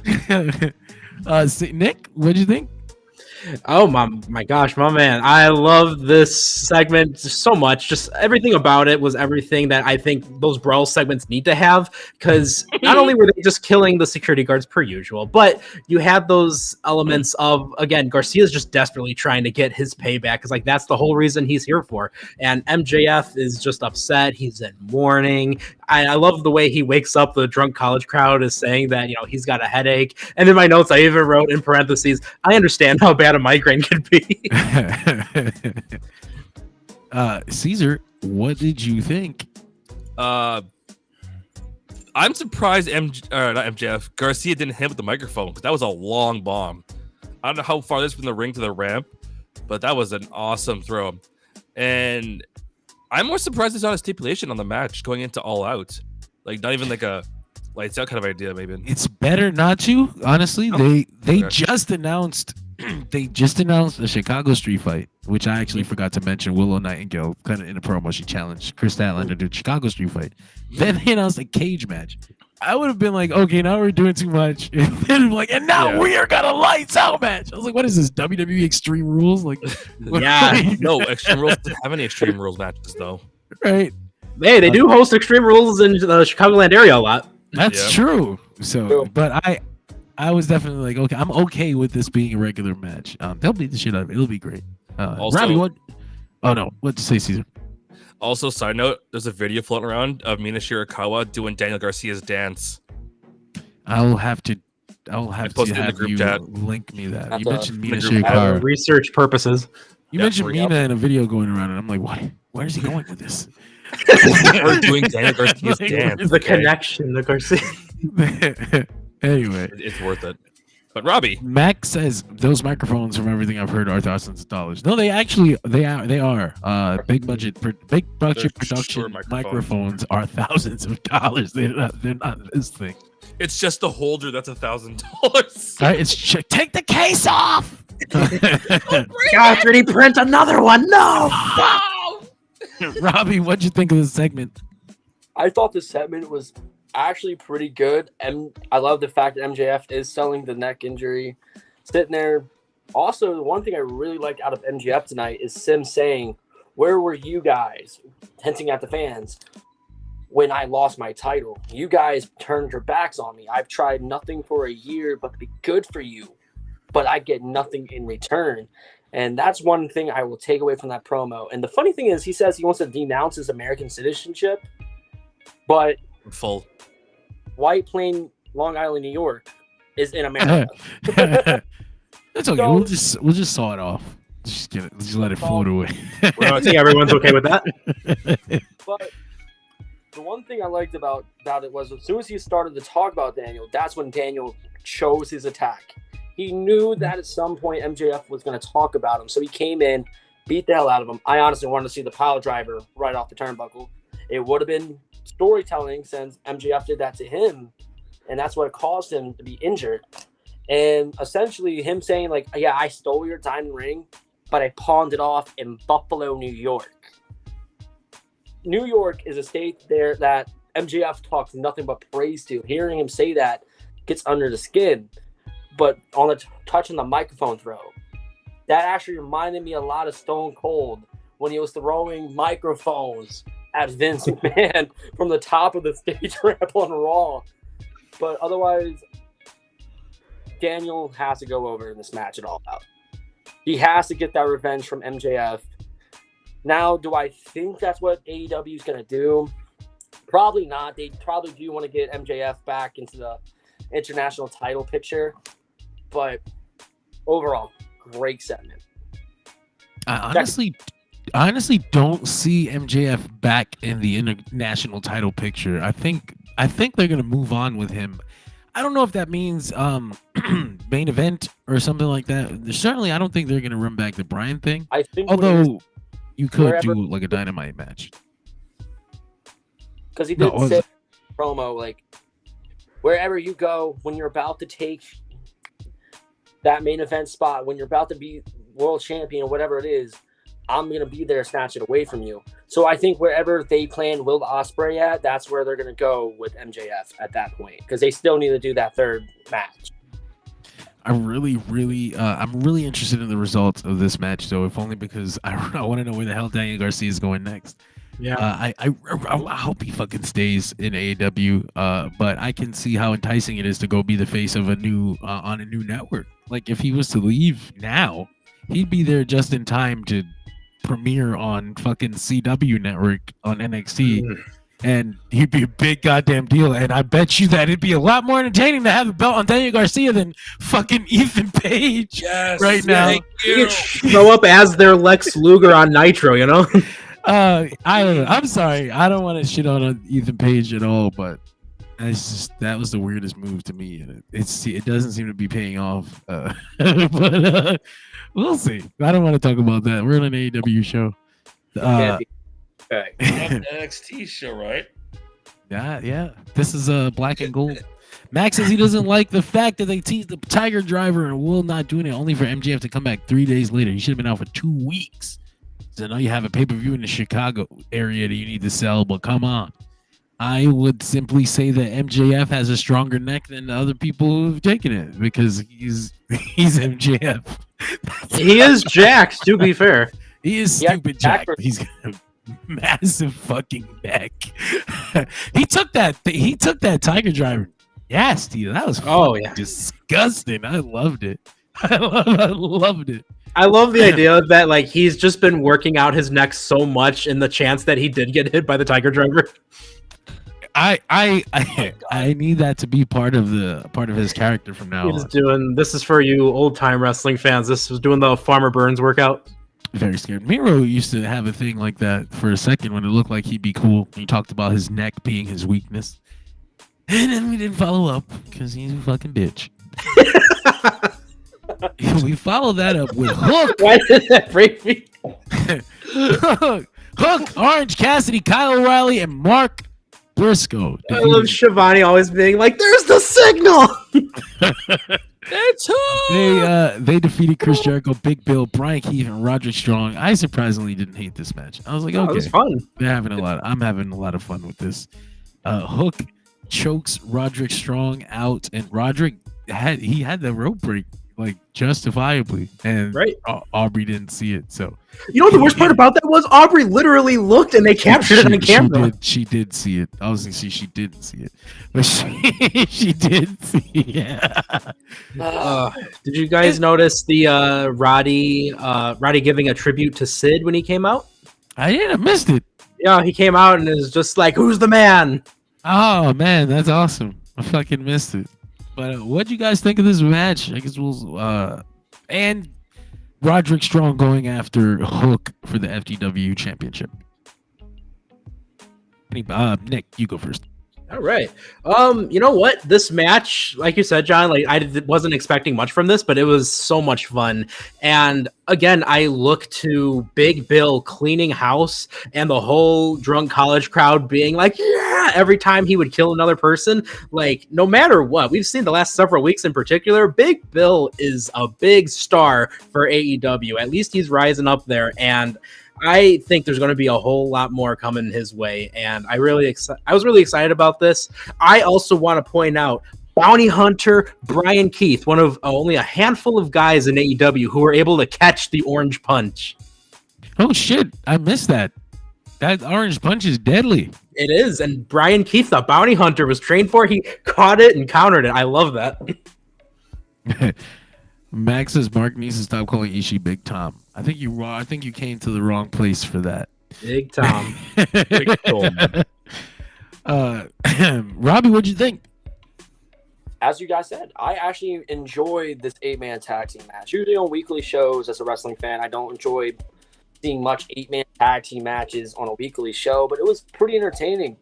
Nick, what'd you think? Oh my gosh, my man. I love this segment so much. Just everything about it was everything that I think those brawl segments need to have, because not only were they just killing the security guards per usual, but you had those elements of, again, Garcia's just desperately trying to get his payback, because like that's the whole reason he's here for. And MJF is just upset. He's in mourning. I love the way he wakes up the drunk college crowd is saying that, you know, he's got a headache. And in my notes, I even wrote in parentheses, I understand how bad a migraine could be. Caesar, what did you think? I'm surprised not MJF, Garcia didn't hit with the microphone, because that was a long bomb. I don't know how far this is from the ring to the ramp, but that was an awesome throw. And I'm more surprised it's not a stipulation on the match going into All Out. Like, not even like a lights out kind of idea, maybe. It's better not to, honestly. They just announced a Chicago street fight, which I actually forgot to mention. Willow Nightingale kind of in a promo, she challenged Chris Statlander to do a Chicago street fight. Then they announced a cage match. I would have been like, okay, now we're doing too much. And then like, and now we are got a lights out match. I was like, what is this, WWE Extreme Rules? Like, yeah, no, Extreme Rules doesn't have any Extreme Rules matches though. Right? Hey, they do host Extreme Rules in the Chicagoland area a lot. That's true. So, but I was definitely like, okay, I'm okay with this being a regular match. They'll beat the shit out of it. It'll be great. Also, Robbie, what? Oh no, what to say, Caesar? Also, side note, there's a video floating around of Mina Shirakawa doing Daniel Garcia's dance. I'll have to posted in the group you chat. link me that. You That's mentioned Mina For Shirakawa. research purposes. You mentioned Mina in a video going around, and I'm like, why? Where is he going with this? We're doing Daniel Garcia's dance. The connection, the Garcia. Anyway, It's worth it. But Robbie, Max says those microphones, from everything I've heard, are thousands of dollars. No, they are. Big budget production microphones are thousands of dollars. They're not this thing. it's just the holder that's $1,000. All right, take the case off. God, 3D print another one. No. Robbie, what'd you think of this segment? I thought the segment was actually pretty good, and I love the fact that MJF is selling the neck injury, sitting there. Also, the one thing I really liked out of MJF tonight is Sim saying, "Where were you guys?" hinting at the fans. When I lost my title, you guys turned your backs on me. I've tried nothing for a year but to be good for you, but I get nothing in return. And that's one thing I will take away from that promo. And the funny thing is, he says he wants to denounce his American citizenship, but Full. White Plain, Long Island, New York is in America. That's okay. So- We'll just saw it off. Just let it float away. Well, I think everyone's okay with that. But the one thing I liked about it was as soon as he started to talk about Daniel, that's when Daniel chose his attack. He knew that at some point MJF was going to talk about him, so he came in, beat the hell out of him. I honestly wanted to see the pile driver right off the turnbuckle. It would have been storytelling since MJF did that to him, and that's what caused him to be injured. And essentially him saying, like, yeah, I stole your diamond ring, but I pawned it off in Buffalo, New York. New York is a state there that MJF talks nothing but praise to. Hearing him say that gets under the skin. But on the touch on the microphone throw, that actually reminded me a lot of Stone Cold when he was throwing microphones at Vince McMahon from the top of the stage ramp on Raw. But otherwise, Daniel has to go over in this match at all out. He has to get that revenge from MJF. Now, do I think that's what AEW is going to do? Probably not. They probably do want to get MJF back into the international title picture. But overall, great segment. I honestly don't see MJF back in the international title picture. I think they're gonna move on with him. I don't know if that means main event or something like that. Certainly, I don't think they're gonna run back the Bryan thing. I think, although you could do like a Dynamite match, because he did say promo, like, wherever you go, when you're about to take that main event spot, when you're about to be world champion or whatever it is, I'm going to be there, snatch it away from you. So I think wherever they plan Will Ospreay at, that's where they're going to go with MJF at that point, because they still need to do that third match. I'm really interested in the results of this match, though, if only because I want to know where the hell Daniel Garcia is going next. Yeah, I hope he fucking stays in AEW, but I can see how enticing it is to go be the face of a new on a new network. Like, if he was to leave now, he'd be there just in time to premiere on fucking CW network on NXT, and he'd be a big goddamn deal. And I bet you that it'd be a lot more entertaining to have a belt on Daniel Garcia than fucking Ethan Page right now. You could show up as their Lex Luger on Nitro, you know? I don't know. I'm sorry. I don't want to shit on Ethan Page at all, but it's just, that was the weirdest move to me, and it doesn't seem to be paying off. But we'll see. I don't want to talk about that. We're on an AEW show. NXT show, right? Yeah. This is black and gold. Max says he doesn't like the fact that they teased the Tiger Driver and Will not doing it, only for MJF to come back 3 days later. He should have been out for 2 weeks. So now you have a pay-per-view in the Chicago area that you need to sell, but come on. I would simply say that MJF has a stronger neck than the other people who've taken it, because he's MJF. He is jacked, to be fair. He is stupid jacked. He's got a massive fucking neck. He took that Tiger Driver. Yeah, Steve, that was disgusting. I loved it. I loved it. I love the idea that, like, he's just been working out his neck so much in the chance that he did get hit by the Tiger Driver. I need that to be part of his character from now on. This is for you old time wrestling fans. This was doing the Farmer Burns workout. Very scared. Miro used to have a thing like that for a second when it looked like he'd be cool. He talked about his neck being his weakness. And then we didn't follow up because he's a fucking bitch. We followed that up with Hook. Why did that break me? Hook, Orange Cassidy, Kyle O'Reilly, and Mark Briscoe. I love Shivani always being like, "There's the signal." It's Hook! They defeated Chris Jericho, Big Bill, Brian Keith, and Roderick Strong. I surprisingly didn't hate this match. I was like, okay, it was fun. I'm having a lot of fun with this. Hook chokes Roderick Strong out, and Roderick had the rope break like justifiably, and right. Aubrey didn't see it. So you know what the worst part about that was? Aubrey literally looked and they captured it on camera. She did see it. I was gonna say she didn't see it, but she did see it. Did you guys notice the Roddy giving a tribute to Sid when he came out? I did. I missed it. Yeah, he came out and is just like, "Who's the man?" Oh man, that's awesome. I fucking missed it. But what'd you guys think of this match? I guess we'll and Roderick Strong going after Hook for the FTW championship. Nick, you go first. All right. You know what? This match, like you said, John, like wasn't expecting much from this, but it was so much fun. And again, I look to Big Bill cleaning house and the whole drunk college crowd being like, yeah, every time he would kill another person. Like, no matter what, we've seen the last several weeks in particular, Big Bill is a big star for AEW. At least he's rising up there. And I think there's going to be a whole lot more coming his way, and I was really excited about this. I also want to point out Bounty Hunter Bryan Keith, one of only a handful of guys in AEW who were able to catch the orange punch. Oh shit, I missed that. That orange punch is deadly. It is, and Bryan Keith, the Bounty Hunter, was trained for. He caught it and countered it. I love that. Max says Mark needs to stop calling Ishii Big Tom. I think you came to the wrong place for that. Big Tom. Big Tom. Robbie, what'd you think? As you guys said, I actually enjoyed this 8-man tag team match. Usually on weekly shows, as a wrestling fan, I don't enjoy seeing much 8-man tag team matches on a weekly show, but it was pretty entertaining.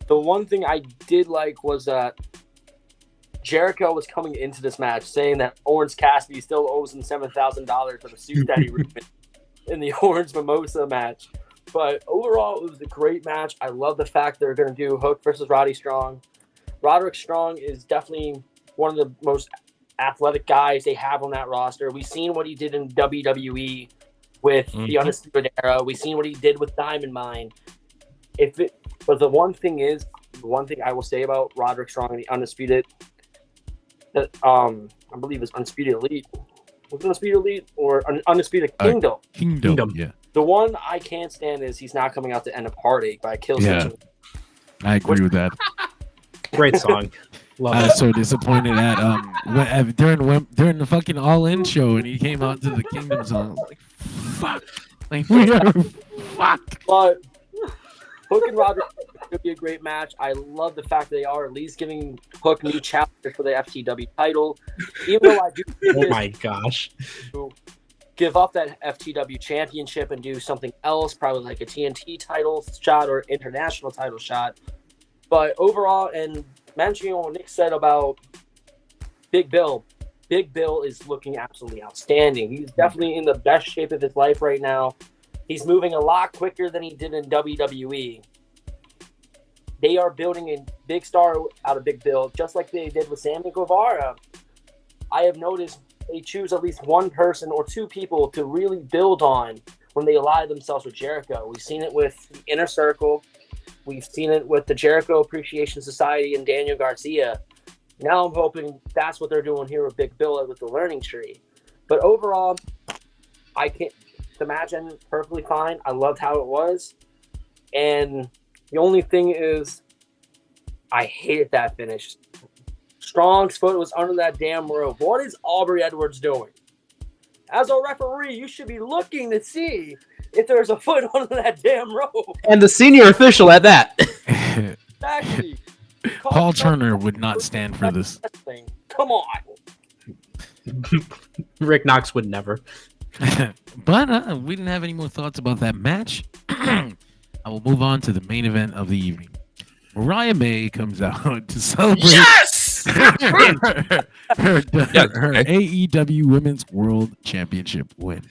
The one thing I did like was that Jericho was coming into this match saying that Orange Cassidy still owes him $7,000 for the suit that he ripped in the Orange Mimosa match. But overall, it was a great match. I love the fact they're going to do Hook versus Roddy Strong. Roderick Strong is definitely one of the most athletic guys they have on that roster. We've seen what he did in WWE with the Undisputed Era. We've seen what he did with Diamond Mine. But the one thing I will say about Roderick Strong and the Undisputed, that I believe is Undisputed Elite. Was it Undisputed Elite or Undisputed Kingdom? Kingdom, yeah. The one I can't stand is he's not coming out to End of Heartache by Killswitch. Yeah, I agree with that. Great song. Love I it. was so disappointed at during the fucking All In show, and he came out to the Kingdom song. Like, fuck. Like, fuck. But Hook and Roderick could be a great match. I love the fact that they are at least giving Hook new challengers for the FTW title. Even though I do oh my gosh. give up that FTW championship and do something else, probably like a TNT title shot or international title shot. But overall, and mentioning what Nick said about Big Bill is looking absolutely outstanding. He's definitely in the best shape of his life right now. He's moving a lot quicker than he did in WWE. They are building a big star out of Big Bill, just like they did with Sammy Guevara. I have noticed they choose at least one person or two people to really build on when they ally themselves with Jericho. We've seen it with the Inner Circle. We've seen it with the Jericho Appreciation Society and Daniel Garcia. Now I'm hoping that's what they're doing here with Big Bill with the Learning Tree. But overall, the match ended perfectly fine. I loved how it was. And the only thing is, I hated that finish. Strong's foot was under that damn rope. What is Aubrey Edwards doing? As a referee, you should be looking to see if there's a foot under that damn rope. And the senior official at that. Exactly. Paul Turner would not stand for this. Come on. Rick Knox would never. But we didn't have any more thoughts about that match. I will move on to the main event of the evening. Mariah May comes out to celebrate Yes. her AEW Women's World Championship win.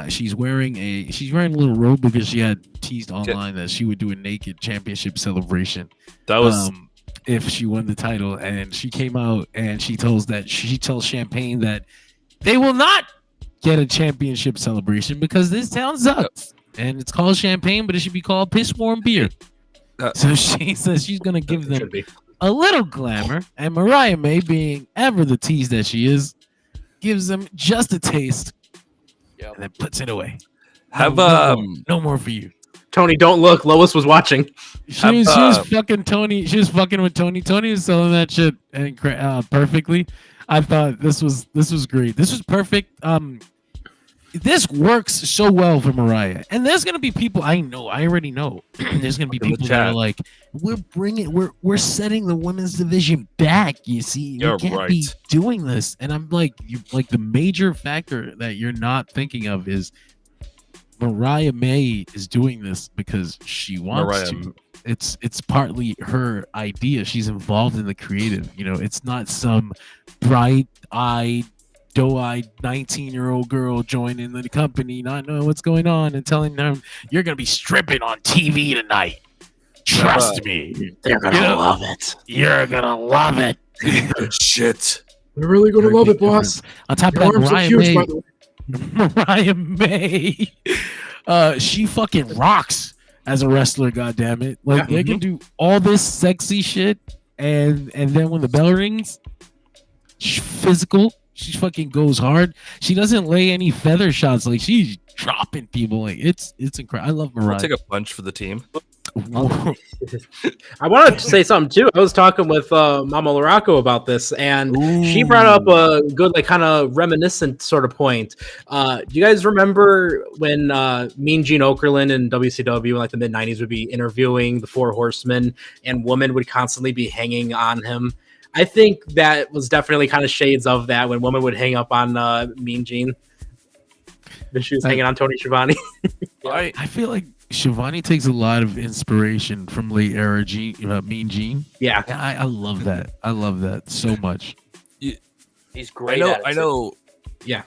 She's wearing a little robe because she had teased online that she would do a naked championship celebration. That was if she won the title, and she came out and she tells Champagne that they will not get a championship celebration because this town sucks, and it's called Champagne, but it should be called Piss Warm Beer. So she says she's gonna give them a little glamour, and Mariah May, being ever the tease that she is, gives them just a taste. Yep. And then puts it away. no more for you. Tony, don't look. Lois was watching. She was fucking Tony. She was fucking with Tony. Tony was selling that shit perfectly. I thought this was great. This was perfect. This works so well for Mariah. And there's gonna be people I already know. There's gonna be people that are like, we're setting the women's division back. You see, we can't be doing this. And I'm like, the major factor that you're not thinking of is Mariah May is doing this because she wants to. It's partly her idea. She's involved in the creative. It's not some bright-eyed, doe-eyed 19-year-old girl joining the company, not knowing what's going on, and telling them you're gonna be stripping on TV tonight. Trust me, they're gonna love it. You're gonna love it. Shit. We're really gonna love it, boss. On top of that, Mariah May, she fucking rocks as a wrestler. Goddamn it! They can do all this sexy shit, and then when the bell rings, she's physical. She fucking goes hard. She doesn't lay any feather shots. Like, she's dropping people. Like, it's incredible. I love Mariah. I'll take a punch for the team. I wanted to say something too. I was talking with Mama Laraco about this, and she brought up a good, kind of reminiscent sort of point. Do you guys remember when Mean Gene Okerlund in WCW in the mid '90s would be interviewing the Four Horsemen, and women would constantly be hanging on him? I think that was definitely kind of shades of that when women would hang up on Mean Gene. When she was hanging on Tony Schiavone. I feel like Schiavone takes a lot of inspiration from late era Mean Gene. Yeah. I love that. I love that so much. He's great. I know.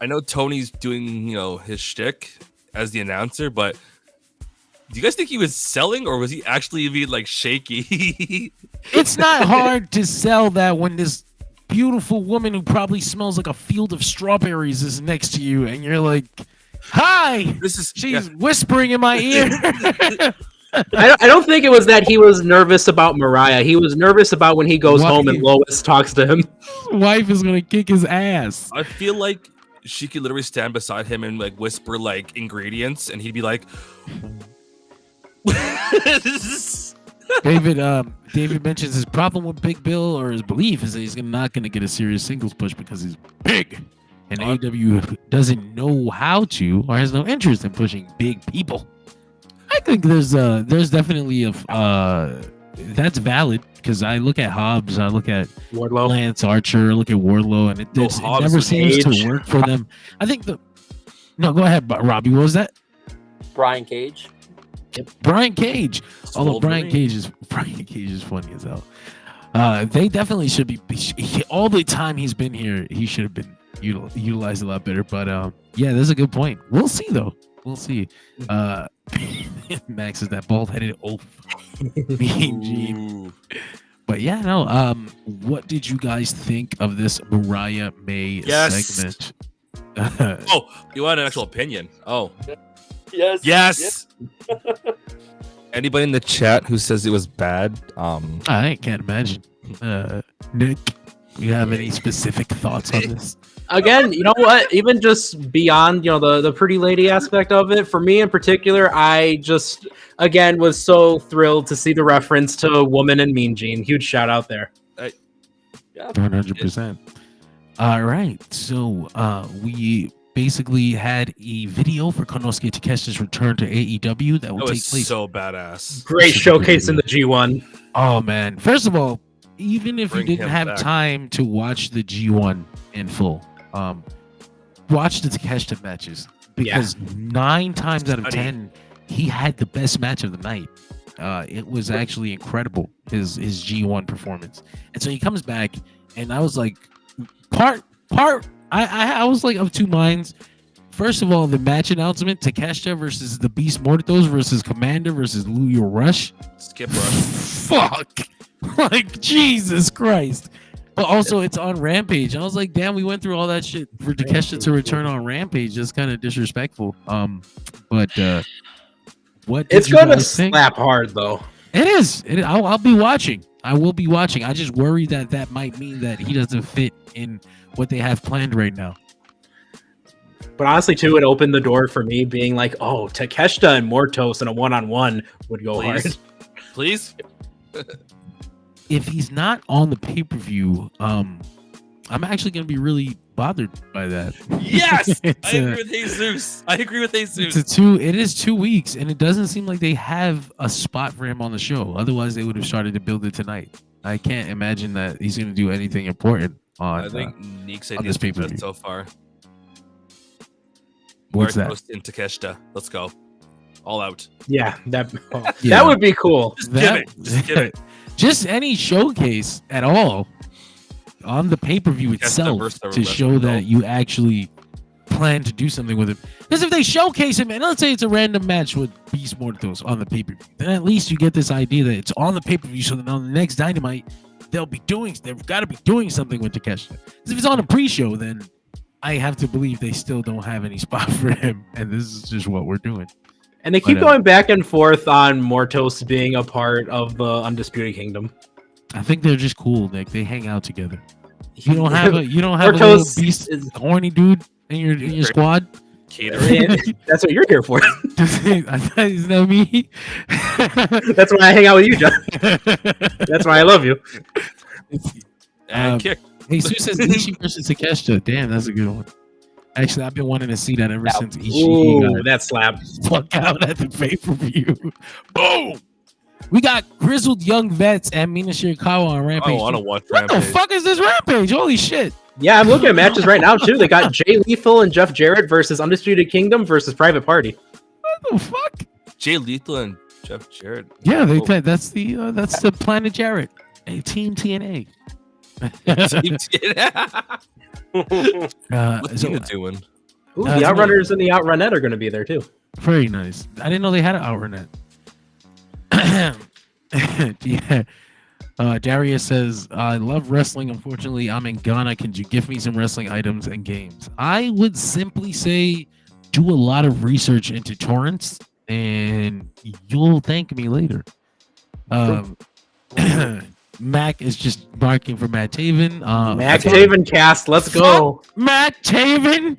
I know Tony's doing his shtick as the announcer, but do you guys think he was selling, or was he actually being shaky? It's not hard to sell that when this beautiful woman who probably smells like a field of strawberries is next to you, and you're like, "Hi." She's whispering in my ear. I don't think it was that he was nervous about Mariah. He was nervous about when he goes home and Lois talks to him. His wife is gonna kick his ass. I feel like she could literally stand beside him and whisper ingredients, and he'd be like. David mentions his problem with Big Bill, or his belief is that he's not going to get a serious singles push because he's big, and AEW doesn't know how to or has no interest in pushing big people. I think there's definitely that's valid, because I look at Hobbs, I look at Wardlow, Lance Archer, I look at Wardlow, and it never seems to work for them. I think go ahead, Robbie. What was that? Brian Cage. Brian Cage. Although Brian Cage is funny as hell. They definitely should be. All the time he's been here, he should have been utilized a lot better. But yeah, that's a good point. We'll see though. We'll see. Max is that bald-headed oaf. Mean Gene. But yeah, no. What did you guys think of this Mariah May segment? Oh, you want an actual opinion? Oh. Yes. Anybody in the chat who says it was bad? I can't imagine. Nick, you have any specific thoughts on this? Again, you know what? Even just beyond, the pretty lady aspect of it, for me in particular, I just, again, was so thrilled to see the reference to Woman and Mean Gene. Huge shout out there. 100%. All right. So we basically had a video for Konosuke Takeshi's return to AEW that will take place. So badass. Great showcase in the G1. Oh man! First of all, even if you didn't have time to watch the G1 in full, watch the Takeshita matches. because 9 times out of 10 he had the best match of the night. It was actually incredible, his G1 performance. And so he comes back, and I was like, I was like of two minds. First of all, the match announcement: Takeshita versus the Beast Mortos versus Commander versus Leo Rush. Skip Rush. Fuck, like Jesus Christ. But also, it's on Rampage. I was like, damn, we went through all that shit for Takeshita to return on Rampage. That's kind of disrespectful. But what? It's gonna slap hard though. It is. I'll be watching. I will be watching. I just worry that might mean that he doesn't fit in what they have planned right now. But honestly, too, it opened the door for me being like, oh, Takeshita and Mortos in a one-on-one would go hard. Please? If he's not on the pay-per-view, I'm actually going to be really bothered by that. Yes! I agree with Jesus. It is 2 weeks, and it doesn't seem like they have a spot for him on the show. Otherwise, they would have started to build it tonight. I can't imagine that he's going to do anything important on, I think Neek said on this pay-per-view so far. What's that? In Takeshita. Let's go. All out. Yeah, that would be cool. Just give it. Just any showcase at all on the pay-per-view itself to show that you actually plan to do something with him. Because if they showcase him, and let's say it's a random match with Beast Mortos on the pay-per-view, then at least you get this idea that it's on the pay-per-view, so that on the next Dynamite, they've got to be doing something with Takeshita. Because if it's on a pre-show, then I have to believe they still don't have any spot for him, and this is just what we're doing. And they keep going back and forth on Mortos being a part of the Undisputed Kingdom. I think they're just cool, Nick. They hang out together. You don't have a Mortos a little beast, horny dude in your squad. That's what you're here for. Isn't that me? That's why I hang out with you, John. That's why I love you. And kick. Hey, Sue says Ishii versus Takeshita. Damn, that's a good one. Actually, I've been wanting to see that ever since Ishii got that slap fuck out at the pay-per-view. Boom! We got grizzled young vets and Mina Shirakawa on Rampage. I want to watch Rampage. What the fuck is this Rampage? Holy shit. Yeah, I'm looking at matches right now, too. They got Jay Lethal and Jeff Jarrett versus Undisputed Kingdom versus Private Party. What the fuck? Jay Lethal and Jeff Jarrett. Yeah, they play. That's the Planet Jarrett. A Team TNA. What's he doing? Ooh, the Outrunners and the Outrunette are going to be there, too. Very nice. I didn't know they had an Outrunette. Yeah. Darius says, I love wrestling. Unfortunately, I'm in Ghana. Can you give me some wrestling items and games? I would simply say do a lot of research into torrents, and you'll thank me later. Mac is just barking for Matt Taven. Matt Taven cast, let's go. Matt Taven.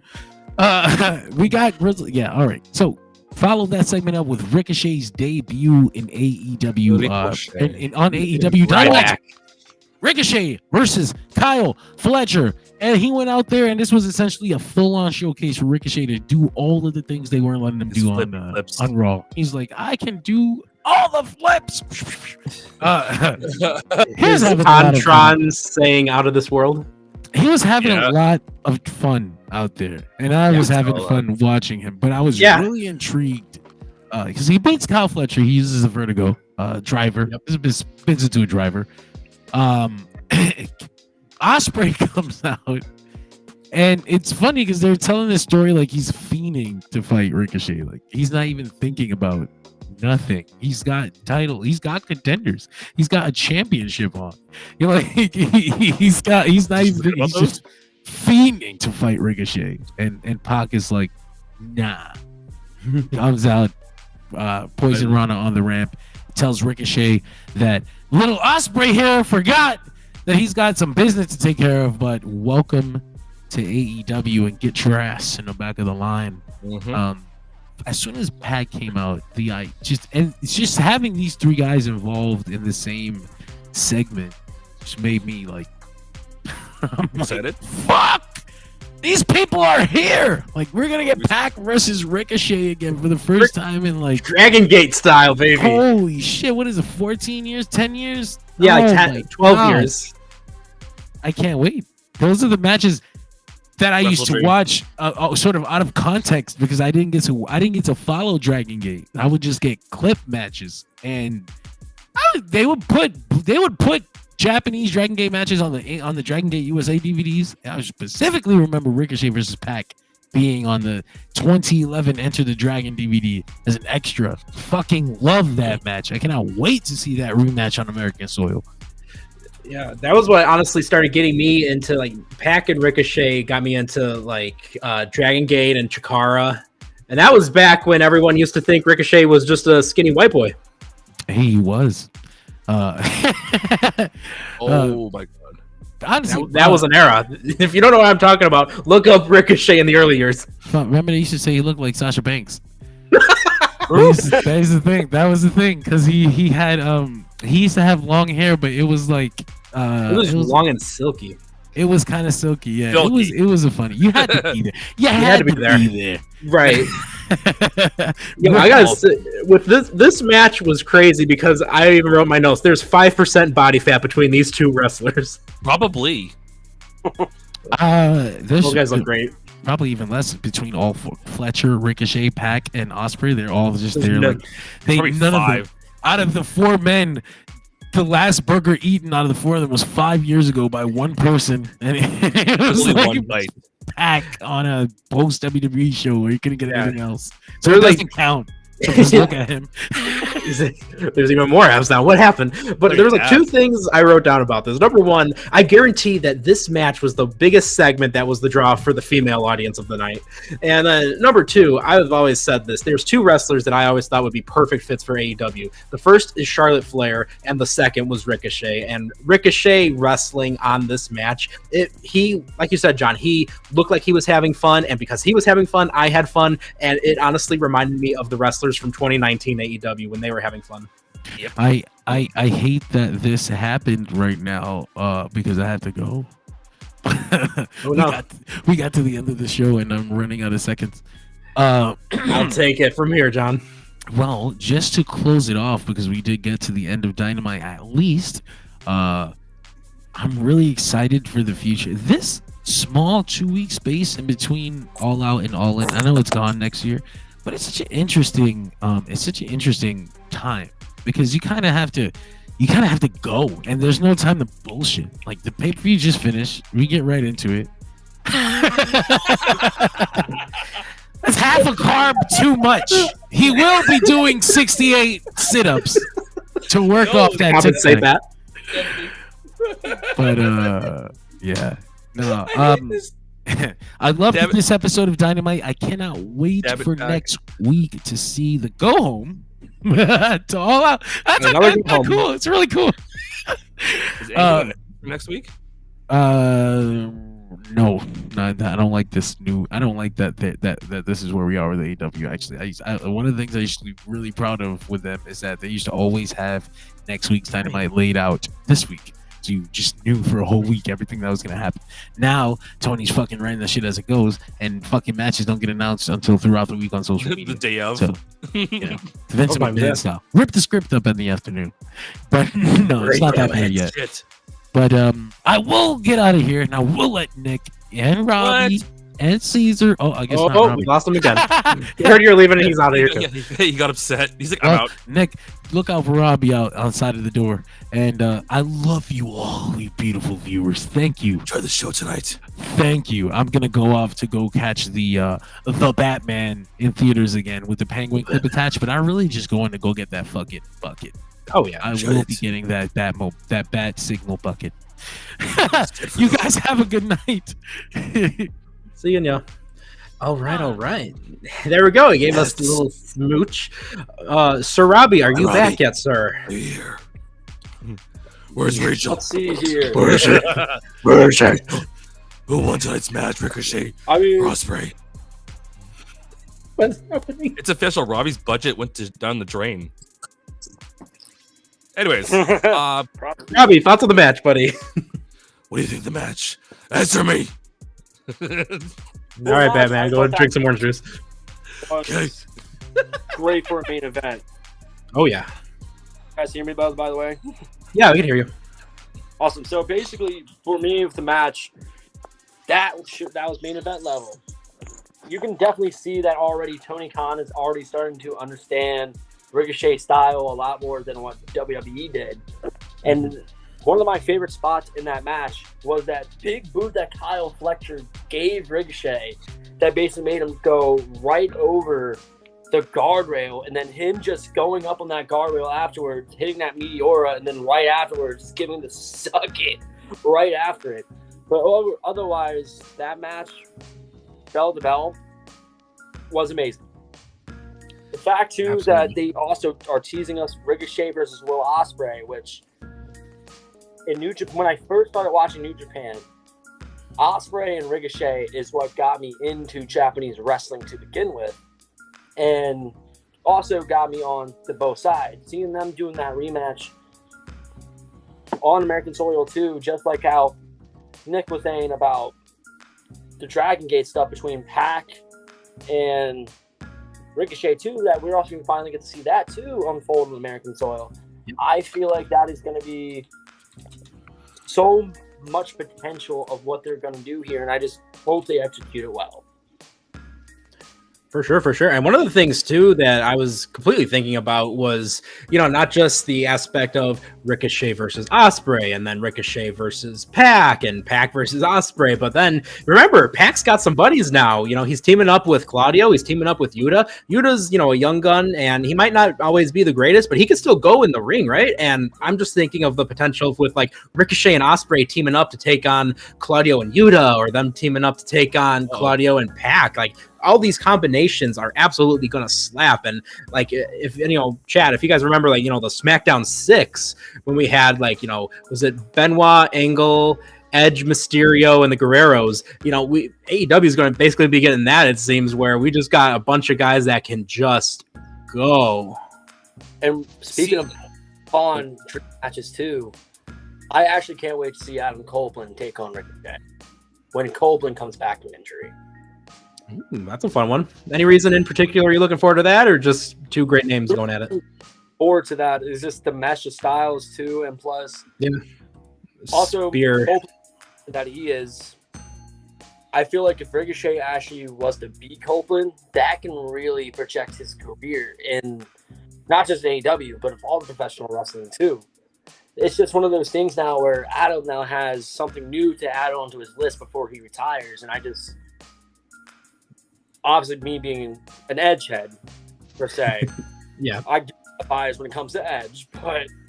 We got Grizzly. Yeah, all right. So follow that segment up with Ricochet's debut in AEW on AEW Dynamite. Ricochet versus Kyle Fletcher. And he went out there, and this was essentially a full-on showcase for Ricochet to do all of the things they weren't letting him do on Raw. He's like, I can do all the flips. His Contron saying out of this world. He was having a lot of fun out there, and I was having fun watching him. But I was really intrigued because he beats Kyle Fletcher. He uses a Vertigo driver. This is spins into a driver. Ospreay comes out, and it's funny because they're telling this story like he's fiending to fight Ricochet. Like he's not even thinking about nothing. He's got title. He's got contenders. He's got a championship on. You know, like he's not even thinking. He's just fiending to fight Ricochet. And Pac is like, nah. Comes out, Poison Rana on the ramp, tells Ricochet that little Ospreay here forgot that he's got some business to take care of, but welcome to AEW and get your ass in the back of the line. As soon as Pac came out, it's just having these three guys involved in the same segment just made me like, I'm excited. Fuck! These people are here. Like we're gonna get Pac versus Ricochet again for the first time in like Dragon Gate style, baby. Holy shit! What is it? 14 years? 10 years? Yeah, like 12 years. I can't wait. Those are the matches. that I used to WrestleMania. watch sort of out of context because I didn't get to follow Dragon Gate. I would just get clip matches, and they would put Japanese Dragon Gate matches on the Dragon Gate USA DVDs. I specifically remember Ricochet versus Pac being on the 2011 Enter the Dragon DVD as an extra. Fucking love that match. I cannot wait to see that rematch on American soil. Yeah, that was what honestly started getting me into like Pac and Ricochet got me into like Dragon Gate and Chikara. And that was back when everyone used to think Ricochet was just a skinny white boy. He was. Oh my god. Honestly, That was an era. If you don't know what I'm talking about, look up Ricochet in the early years. remember they used to say he looked like Sasha Banks. That is the thing. That was the thing because he used to have long hair, but it was like It was long and silky. It was kind of silky. Yeah, Silky. it was a funny. You had to be there. You had to be there. Right. Yeah, I gotta say, with this match was crazy because I even wrote my notes. There's 5% body fat between these two wrestlers. Probably. Those guys look great. Probably even less between all four. Fletcher, Ricochet, Pac, and Ospreay. They're all just there. no- Like they Probably none of five. them out of the four men. The last burger eaten out of the four of them was 5 years ago by one person, and it was Only like one bite. Pac on a post WWE show where you couldn't get anything else. So They're it like- doesn't count. Just look at him. There's even more abs now. What happened? But there was like two things I wrote down about this. Number one, I guarantee that this match was the biggest segment that was the draw for the female audience of the night. And number two, I've always said this. There's two wrestlers that I always thought would be perfect fits for AEW. The first is Charlotte Flair, and the second was Ricochet. And Ricochet wrestling on this match, he, like you said, John, he looked like he was having fun, and because he was having fun, I had fun, and it honestly reminded me of the wrestlers from 2019 AEW when they were having fun. I hate that this happened right now because I have to go. Oh, no. we got to the end of the show and I'm running out of seconds. I'll take it from here, John. Well, just to close it off, because we did get to the end of Dynamite at least, I'm really excited for the future. This small 2-week space in between All Out and All In, I know it's gone next year, but it's such an interesting time because you kind of have to go, and there's no time to bullshit. Like the pay-per-view just finished, we get right into it. That's half a carb too much. He will be doing 68 sit-ups to work off that. Compensate that. But yeah, no. I love this episode of Dynamite. I cannot wait for next week to see the go home to All Out. That's cool. It's really cool. Is anyone next week? No, I don't like this new. I don't like that this is where we are with AEW. Actually, one of the things I used to be really proud of with them is that they used to always have next week's Dynamite laid out this week. So you just knew for a whole week everything that was gonna happen. Now Tony's fucking writing that shit as it goes, and fucking matches don't get announced until throughout the week on social media. The day of. So, you know, Vince McMahon style. Rip the script up in the afternoon. But no, it's not that bad yet. Shit. But I will get out of here, and I will let Nick and Robbie and Caesar. Oh, I guess not Robbie. We lost him again. He heard you're leaving, and he's out of here too. He got upset. He's like, I'm out. Nick, look out for Robbie outside of the door. And I love you all, you beautiful viewers. Thank you. Enjoy the show tonight. Thank you. I'm gonna go off to go catch the Batman in theaters again with the Penguin clip attached, but I'm really just going to go get that fucking bucket. Oh yeah, I will be getting that bat signal bucket. You guys have a good night. See you, Neil. All right. There we go. He gave us a little smooch. Sir Robbie, are you back yet, sir? Are you here? Where's Rachel? Let's see here. Where is it? Who won tonight's match, Ricochet I mean, or Ospreay? What's happening? It's official. Robbie's budget went down the drain. Anyways, Robbie, thoughts on the match, buddy? what do you think of the match? Answer me. All right, Batman, go and drink some orange juice. Okay. Great for a main event. Oh yeah. You guys hear me, by the way? Yeah, we can hear you. Awesome. So basically, for me, with the match, that was main event level. You can definitely see that already. Tony Khan is already starting to understand Ricochet style a lot more than what WWE did. And one of my favorite spots in that match was that big boot that Kyle Fletcher gave Ricochet that basically made him go right over the guardrail, and then him just going up on that guardrail afterwards, hitting that Meteora, and then right afterwards just giving the suck it right after it. But otherwise, that match, bell to bell, was amazing. The fact, too, that they also are teasing us Ricochet versus Will Ospreay, which in New Japan, when I first started watching New Japan, Ospreay and Ricochet is what got me into Japanese wrestling to begin with. And also got me on to both sides. Seeing them doing that rematch on American soil too, just like how Nick was saying about the Dragon Gate stuff between Pac and Ricochet too, that we're also going to finally get to see that too unfold on American soil. I feel like that is going to be so much potential of what they're going to do here, and I just hope they execute it well. For sure. And one of the things, too, that I was completely thinking about was, not just the aspect of Ricochet versus Ospreay and then Ricochet versus Pac and Pac versus Ospreay. But then, remember, Pac's got some buddies now. He's teaming up with Claudio. He's teaming up with Yuta. Yuta's, a young gun, and he might not always be the greatest, but he can still go in the ring, right? And I'm just thinking of the potential with, like, Ricochet and Ospreay teaming up to take on Claudio and Yuta, or them teaming up to take on Claudio and Pac. Like, all these combinations are absolutely going to slap. And like, if Chad, if you guys remember, like, the SmackDown 6, when we had, like, was it Benoit, Angle, Edge, Mysterio, and the Guerreros, AEW is going to basically be getting that, it seems, where we just got a bunch of guys that can just go. And speaking of fun matches too, I actually can't wait to see Adam Copeland take on Ricochet when Copeland comes back from injury. That's a fun one. Any reason in particular you're looking forward to that, or just two great names going at it? Forward to that is just the mesh of styles too, and plus, also Spear. That he is. I feel like if Ricochet actually was to beat Copeland, that can really project his career in not just in AEW, but of all the professional wrestling too. It's just one of those things now where Adam now has something new to add on to his list before he retires, and I just. Obviously, me being an Edge head, per se, I do have bias when it comes to Edge,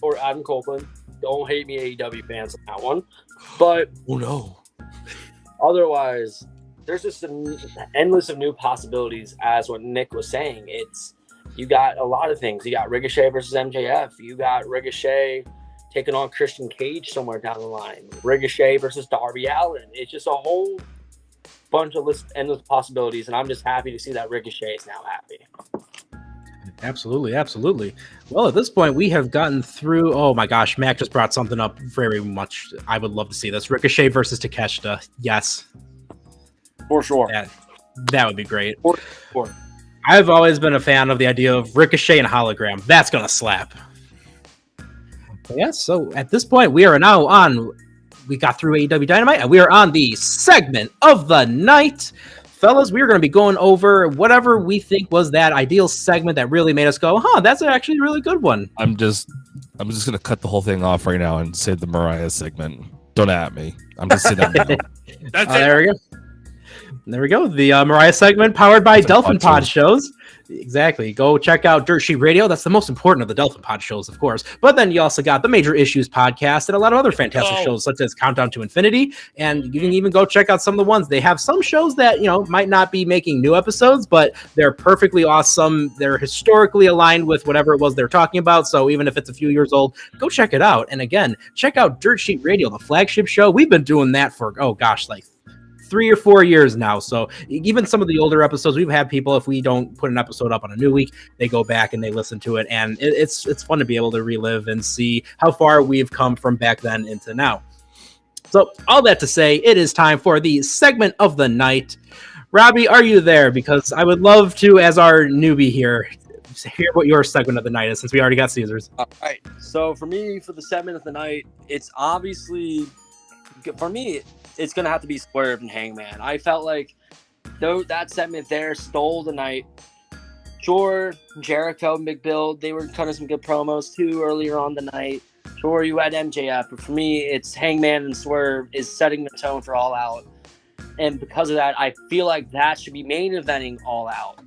or Adam Copeland. Don't hate me, AEW fans, on that one. But oh no, otherwise, there's just an endless of new possibilities. As what Nick was saying, you got a lot of things. You got Ricochet versus MJF. You got Ricochet taking on Christian Cage somewhere down the line. Ricochet versus Darby Allin. It's just a whole bunch of endless possibilities, and I'm just happy to see that Ricochet is now happy. Absolutely. Well, at this point, we have gotten through. Oh my gosh, Mac just brought something up very much. I would love to see this Ricochet versus Takeshita. Yes, for sure. That would be great. For sure. I've always been a fan of the idea of Ricochet and hologram. That's gonna slap. But so at this point, we are now on. We got through AEW Dynamite, and we are on the segment of the night. Fellas, we are going to be going over whatever we think was that ideal segment that really made us go, that's actually a really good one. I'm just going to cut the whole thing off right now and say the Mariah segment. Don't at me. I'm just saying that now. That's it. There we go. There we go. The Mariah segment powered by Delphin Pod shows. Exactly. Go check out Dirt Sheet Radio. That's the most important of the Delphin Pod shows, of course. But then you also got the Major Issues podcast and a lot of other fantastic shows, such as Countdown to Infinity. And you can even go check out some of the ones. They have some shows that, might not be making new episodes, but they're perfectly awesome. They're historically aligned with whatever it was they're talking about. So even if it's a few years old, go check it out. And again, check out Dirt Sheet Radio, the flagship show. We've been doing that for, 3 or 4 years now. So even some of the older episodes, we've had people, if we don't put an episode up on a new week, they go back and they listen to it. And it's fun to be able to relive and see how far we've come from back then into now. So all that to say, it is time for the segment of the night. Robbie, are you there? Because I would love to, as our newbie here, hear what your segment of the night is, since we already got Caesar's. All right. So for me, for the segment of the night, it's obviously, for me, it's gonna have to be Swerve and Hangman. I felt like though that segment there stole the night. Sure, Jericho and Big Bill, they were cutting some good promos too earlier on the night. Sure, you had MJF, but for me, it's Hangman and Swerve is setting the tone for All Out. And because of that, I feel like that should be main eventing All Out.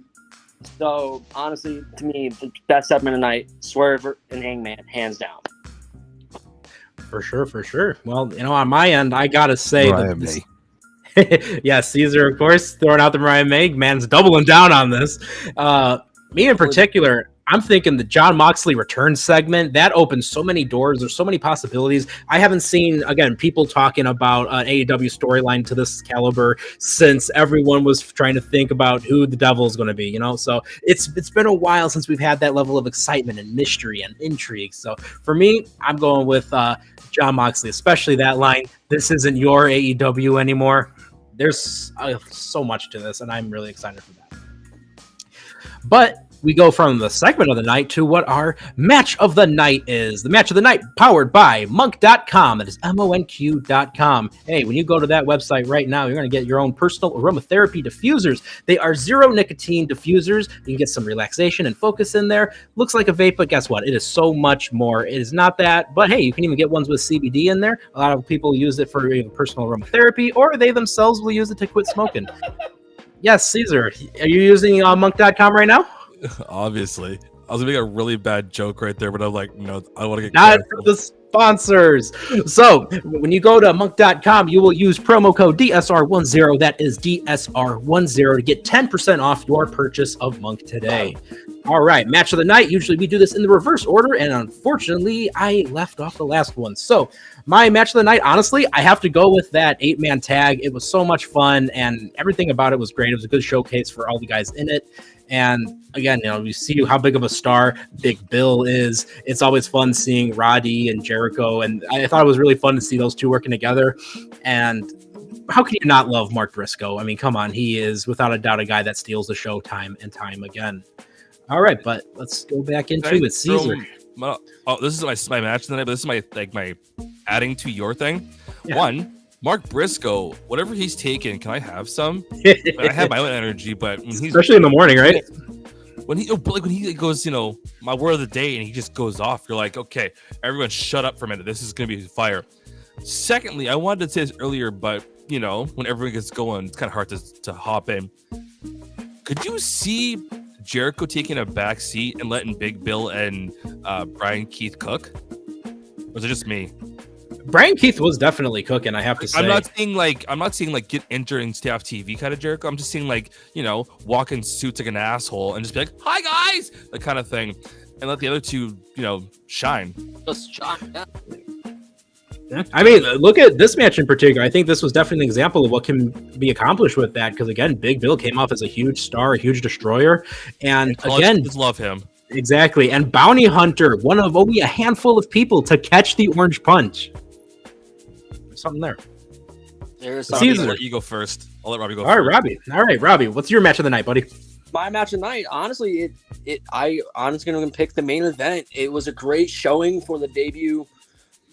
So, honestly, to me, the best segment of the night, Swerve and Hangman, hands down. For sure. Well, on my end, I gotta say that yeah, Caesar, of course, throwing out the Mariah May. Man's doubling down on this. Me in particular, I'm thinking the John Moxley return segment, that opens so many doors. There's so many possibilities. I haven't seen, again, people talking about an AEW storyline to this caliber since everyone was trying to think about who the devil is going to be, So it's been a while since we've had that level of excitement and mystery and intrigue. So for me, I'm going with John Moxley, especially that line, "This isn't your AEW anymore." There's so much to this, and I'm really excited for that. But we go from the segment of the night to what our match of the night is. The match of the night powered by monk.com. That is monq.com. Hey, when you go to that website right now, you're going to get your own personal aromatherapy diffusers. They are 0 nicotine diffusers. You can get some relaxation and focus in there. Looks like a vape, but guess what? It is so much more. It is not that, but hey, you can even get ones with CBD in there. A lot of people use it for personal aromatherapy, or they themselves will use it to quit smoking. Yes, Caesar, are you using monk.com right now? Obviously. I was gonna make a really bad joke right there, but I'm like, no, I want to get not for the sponsors. So when you go to monk.com, you will use promo code DSR10. That is DSR10 to get 10% off your purchase of Monk today. All right, match of the night. Usually we do this in the reverse order, and unfortunately, I left off the last one. So my match of the night, honestly, I have to go with that 8-man tag. It was so much fun, and everything about it was great. It was a good showcase for all the guys in it. And again, you see how big of a star Big Bill is. It's always fun seeing Roddy and Jericho, and I thought it was really fun to see those two working together. And how can you not love Mark Briscoe? I mean, come on, he is without a doubt a guy that steals the show time and time again. All right, but let's go back into it. Caesar. This is my match tonight, but this is my adding to your thing. Yeah. One, Mark Briscoe, whatever he's taking, can I have some? I have my own energy, but when especially in the morning, right? When he goes, my word of the day, and he just goes off, you're like, okay, everyone shut up for a minute. This is gonna be fire. Secondly, I wanted to say this earlier, but when everyone gets going, it's kind of hard to hop in. Could you see Jericho taking a back seat and letting Big Bill and Bryan Keith cook? Or is it just me? Bryan Keith was definitely cooking, I have to say. I'm not saying like get injured and stay off TV kind of Jericho. I'm just saying like, walk in suits like an asshole and just be like, "Hi guys," that kind of thing, and let the other two, shine. Just shine. Yeah. I mean, look at this match in particular. I think this was definitely an example of what can be accomplished with that. Because again, Big Bill came off as a huge star, a huge destroyer, and again, just love him. Exactly. And Bounty Hunter, one of only a handful of people to catch the orange punch. There's something there. There's I'll let you go first. I'll let Robbie go first. All right, Robbie. What's your match of the night, buddy? My match of the night, honestly, I honestly going to pick the main event. It was a great showing for the debut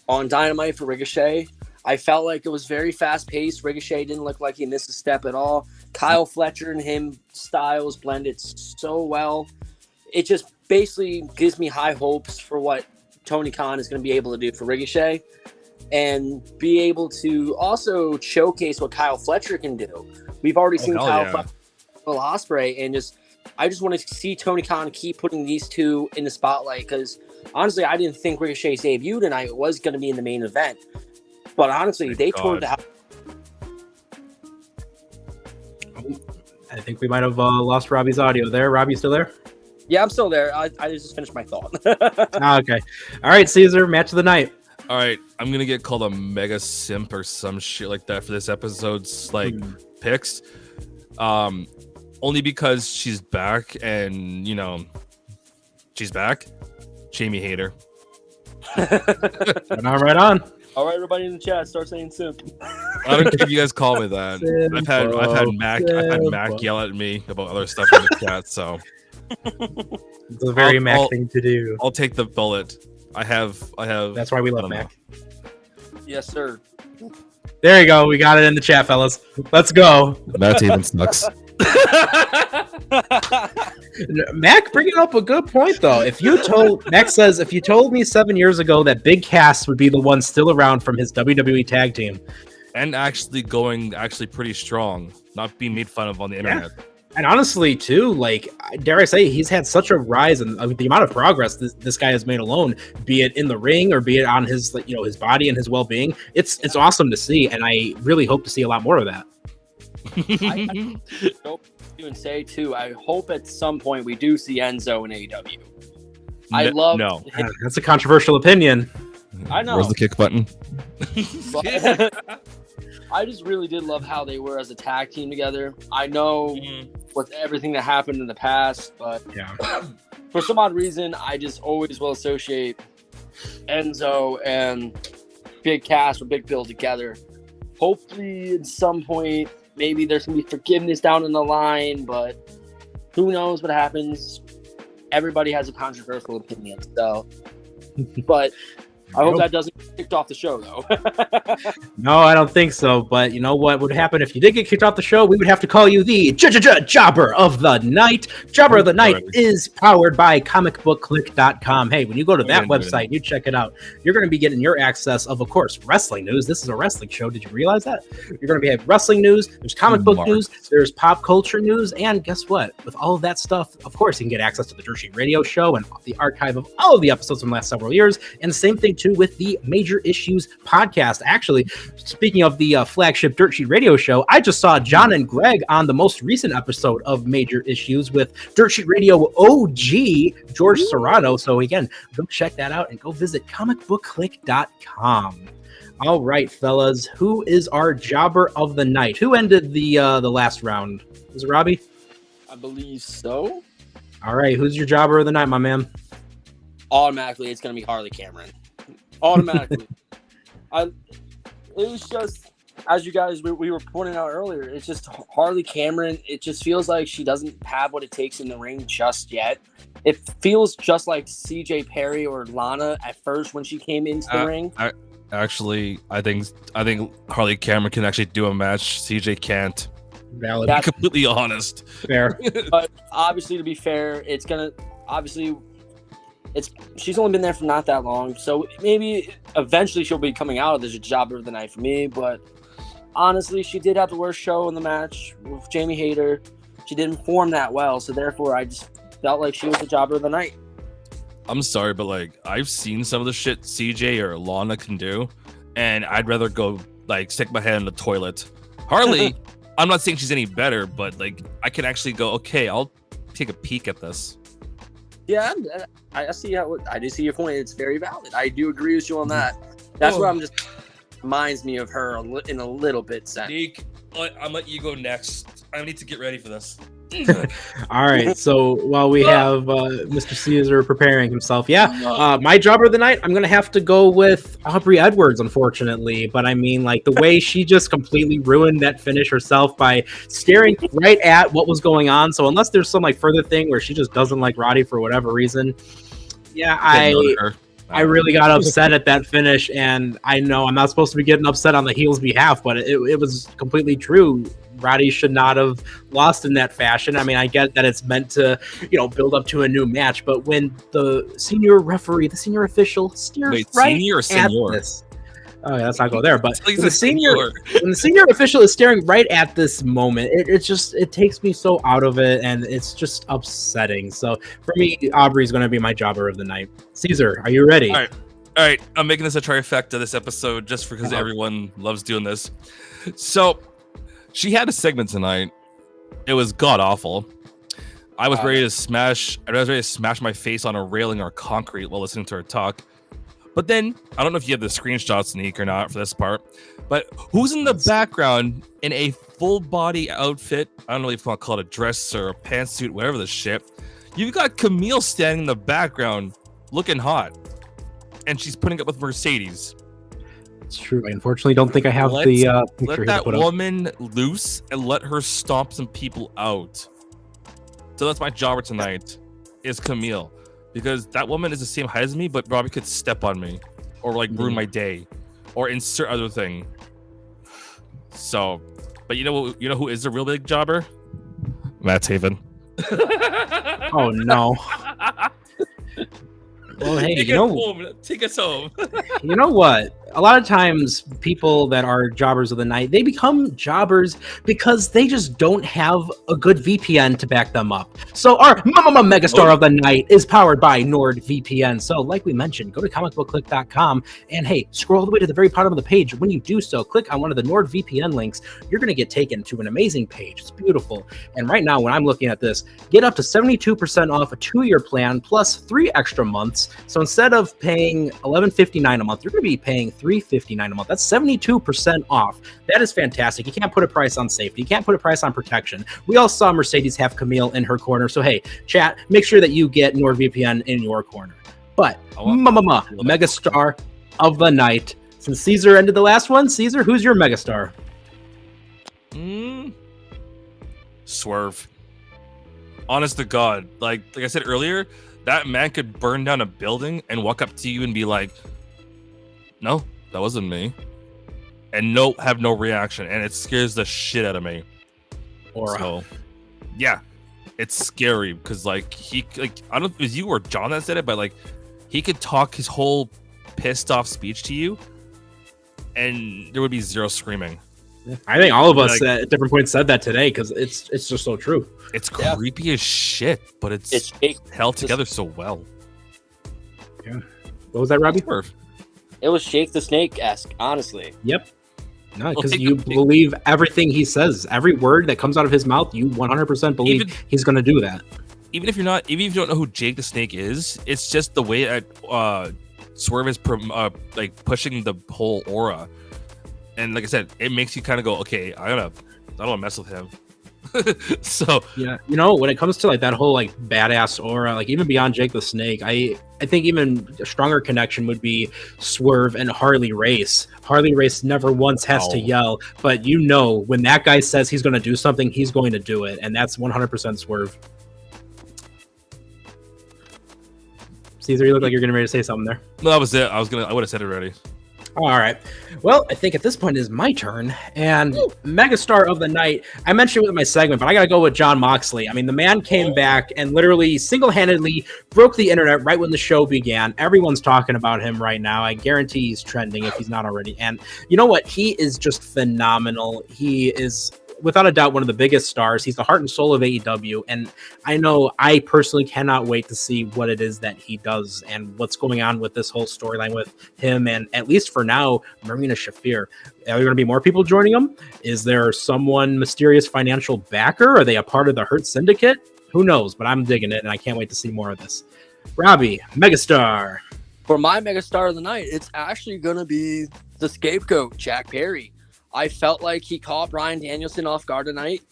on Dynamite for Ricochet. I felt like it was very fast-paced. Ricochet didn't look like he missed a step at all. Kyle Fletcher and him styles blended so well. It just basically gives me high hopes for what Tony Khan is going to be able to do for Ricochet and be able to also showcase what Kyle Fletcher can do. We've already seen Kyle Fletcher, Will Ospreay, and I just want to see Tony Khan keep putting these two in the spotlight because honestly, I didn't think Ricochet's debut tonight was going to be in the main event. But honestly, they tore the house. I think we might have lost Robbie's audio there. Robbie, still there? Yeah, I'm still there. I just finished my thought. Okay. All right, Caesar, match of the night. All right, I'm going to get called a mega simp or some shit like that for this episode's picks. Only because she's back and, she's back. Jamie Hayter. Right on. All right, everybody in the chat, start saying simp. I don't care if you guys call me that. I've had Mac yell at me about other stuff in the chat, so it's a very Mac thing to do. I'll take the bullet. I have. That's why we love Mac. Yes, sir. There you go. We got it in the chat, fellas. Let's go. Matt Taven sucks. Mac bringing up a good point though. Mac says, if you told me 7 years ago that Big Cass would be the one still around from his WWE tag team, and actually going pretty strong, not being made fun of on the internet. And honestly, too, like, dare I say, he's had such a rise in the amount of progress this guy has made alone, be it in the ring or be it on his, like, his body and his well-being. It's awesome to see, and I really hope to see a lot more of that. I hope you and say too. I hope at some point we do see Enzo in AEW. I love. No, that's a controversial opinion. I know. Where's the kick button? I just really did love how they were as a tag team together. I know with everything that happened in the past, but for some odd reason, I just always will associate Enzo and Big Cass or Big Bill together. Hopefully, at some point, maybe there's going to be forgiveness down in the line, but who knows what happens. Everybody has a controversial opinion, so. But I hope that doesn't get kicked off the show, though. No, I don't think so. But you know what would happen if you did get kicked off the show? We would have to call you the Jobber of the Night. Jobber of the Night is powered by comicbookclick.com. Hey, when you go to that website, you check it out, you're going to be getting your access of course, wrestling news. This is a wrestling show. Did you realize that? You're going to be having wrestling news. There's comic book news. There's pop culture news. And guess what? With all of that stuff, of course, you can get access to the Dirt Sheet Radio Show and the archive of all of the episodes from the last several years. And the same thing, too, with the Major Issues podcast. Actually, speaking of the flagship Dirt Sheet Radio Show, I just saw John and Greg on the most recent episode of Major Issues with Dirt Sheet Radio OG George Serrano. So again, go check that out and go visit comicbookclick.com. All right, fellas, who is our Jobber of the Night? Who ended the last round? Was it Robbie? I believe so. All right, who's your Jobber of the Night, my man? Automatically, it's going to be Harley Cameron. Automatically. It was just, as you guys, we were pointing out earlier, it's just Harley Cameron. It just feels like she doesn't have what it takes in the ring just yet. It feels just like CJ Perry or Lana at first when she came into the ring. I think Harley Cameron can actually do a match. CJ can't. Valid. To be completely honest. Fair. But obviously, to be fair, she's only been there for not that long, so maybe eventually she'll be coming out of this Jobber of the Night for me. But honestly, she did have the worst show in the match with Jamie Hayter. She didn't perform that well, so therefore I just felt like she was the Jobber of the Night. I'm sorry, but like I've seen some of the shit CJ or Lana can do, and I'd rather go like stick my head in the toilet. Harley, I'm not saying she's any better, but like I can actually go, okay, I'll take a peek at this. Yeah, I see I do see your point. It's very valid. I do agree with you on that. That's what I'm just reminds me of her in a little bit sense. Nick, I'm let you go next. I need to get ready for this. All right, so while we have Mr. Caesar preparing himself, my Jobber of the Night, I'm gonna have to go with Aubrey Edwards, unfortunately. But I mean, like the way she just completely ruined that finish herself by staring right at what was going on. So unless there's some like further thing where she just doesn't like Roddy for whatever reason, I really got upset at that finish, and I know I'm not supposed to be getting upset on the heel's behalf, but it was completely true. Roddy should not have lost in that fashion. I mean, I get that it's meant to, build up to a new match, but when the senior referee, the senior official, steers senior or at senior? this. Oh, yeah, let's not go there. But When the senior official is staring right at this moment, it takes me so out of it, and it's just upsetting. So for me, Aubrey's going to be my Jobber of the Night. Caesar, are you ready? All right. I'm making this a trifecta this episode just because everyone loves doing this. So she had a segment tonight. It was god awful. I was ready to smash my face on a railing or concrete while listening to her talk. But then, I don't know if you have the screenshots, Nick, or not for this part, but who's in the background in a full body outfit? I don't know if you want to call it a dress or a pantsuit, whatever the shit. You've got Camille standing in the background looking hot, and she's putting up with Mercedes. It's true. I unfortunately don't think I have the picture. Let that woman loose and let her stomp some people out. So that's my Jobber tonight, is Camille. Because that woman is the same height as me, but probably could step on me or like ruin my day or insert other thing. So, but you know who is a real big jobber? Matt Taven. Oh no. Well, hey, take us home. You know what? A lot of times people that are jobbers of the night, they become jobbers because they just don't have a good VPN to back them up. So our megastar of the night is powered by NordVPN. So like we mentioned, go to comicbookclick.com and hey, scroll all the way to the very bottom of the page. When you do so, click on one of the NordVPN links. You're going to get taken to an amazing page. It's beautiful. And right now, when I'm looking at this, get up to 72% off a 2-year plan plus 3 extra months. So instead of paying $11.59 a month, you're going to be paying $3.59 a month. That's 72% off. That is fantastic. You can't put a price on safety. You can't put a price on protection. We all saw Mercedes have Camille in her corner. So hey, chat, make sure that you get NordVPN in your corner. But megastar of the night. Since Caesar ended the last one, Caesar, who's your megastar? Swerve. Honest to God, like I said earlier, that man could burn down a building and walk up to you and be like, "No, that wasn't me," and have no reaction, and it scares the shit out of me. So, yeah, it's scary because I don't know if it was you or John that said it, but he could talk his whole pissed off speech to you, and there would be zero screening. I think all of us at different points said that today because it's just so true. It's creepy as shit, but it's held together so well. Yeah. What was that, Robbie? It was Shake the Snake-esque, honestly. Yep. No, because you believe everything he says. Every word that comes out of his mouth, you 100% believe he's going to do that. Even if you don't know who Jake the Snake is, it's just the way that Swerve is pushing the whole aura. And like I said, it makes you kind of go, okay, I don't want to mess with him. So yeah, when it comes to that whole badass aura, even beyond Jake the Snake, I think even a stronger connection would be Swerve and Harley Race. Harley Race never once has to yell, but when that guy says he's going to do something, he's going to do it, and that's 100% Swerve. Caesar, you look like you're getting ready to say something there. No, that was it. I would have said it already. All right. Well, I think at this point is my turn. And megastar of the night, I mentioned it with my segment, but I got to go with Jon Moxley. I mean, the man came back and literally single-handedly broke the internet right when the show began. Everyone's talking about him right now. I guarantee he's trending if he's not already. And you know what? He is just phenomenal. He is, without a doubt, one of the biggest stars. He's the heart and soul of AEW, and I know I personally cannot wait to see what it is that he does and what's going on with this whole storyline with him, and at least for now, Marina Shafir. Are there going to be more people joining him? Is there someone mysterious financial backer? Are they a part of the Hurt Syndicate? Who knows, but I'm digging it, and I can't wait to see more of this. Robbie, megastar. For my megastar of the night, it's actually going to be the scapegoat, Jack Perry. I felt like he caught Bryan Danielson off guard tonight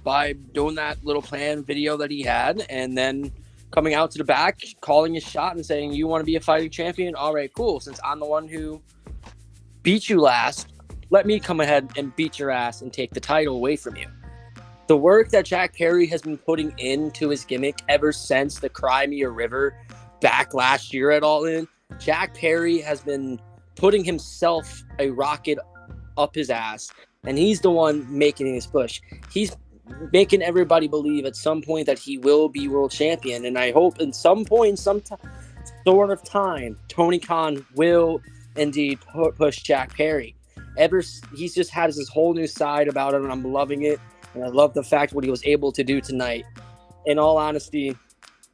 by doing that little plan video that he had and then coming out to the back, calling his shot and saying, "You want to be a fighting champion? All right, cool. Since I'm the one who beat you last, let me come ahead and beat your ass and take the title away from you." The work that Jack Perry has been putting into his gimmick ever since the Cry Me a River back last year at All In, Jack Perry has been putting himself a rocket up his ass, and he's the one making his push. He's making everybody believe at some point that he will be world champion, and I hope in some point, some sort of time, Tony Khan will indeed push Jack Perry. He's just had this whole new side about him, and I'm loving it, and I love the fact what he was able to do tonight. In all honesty,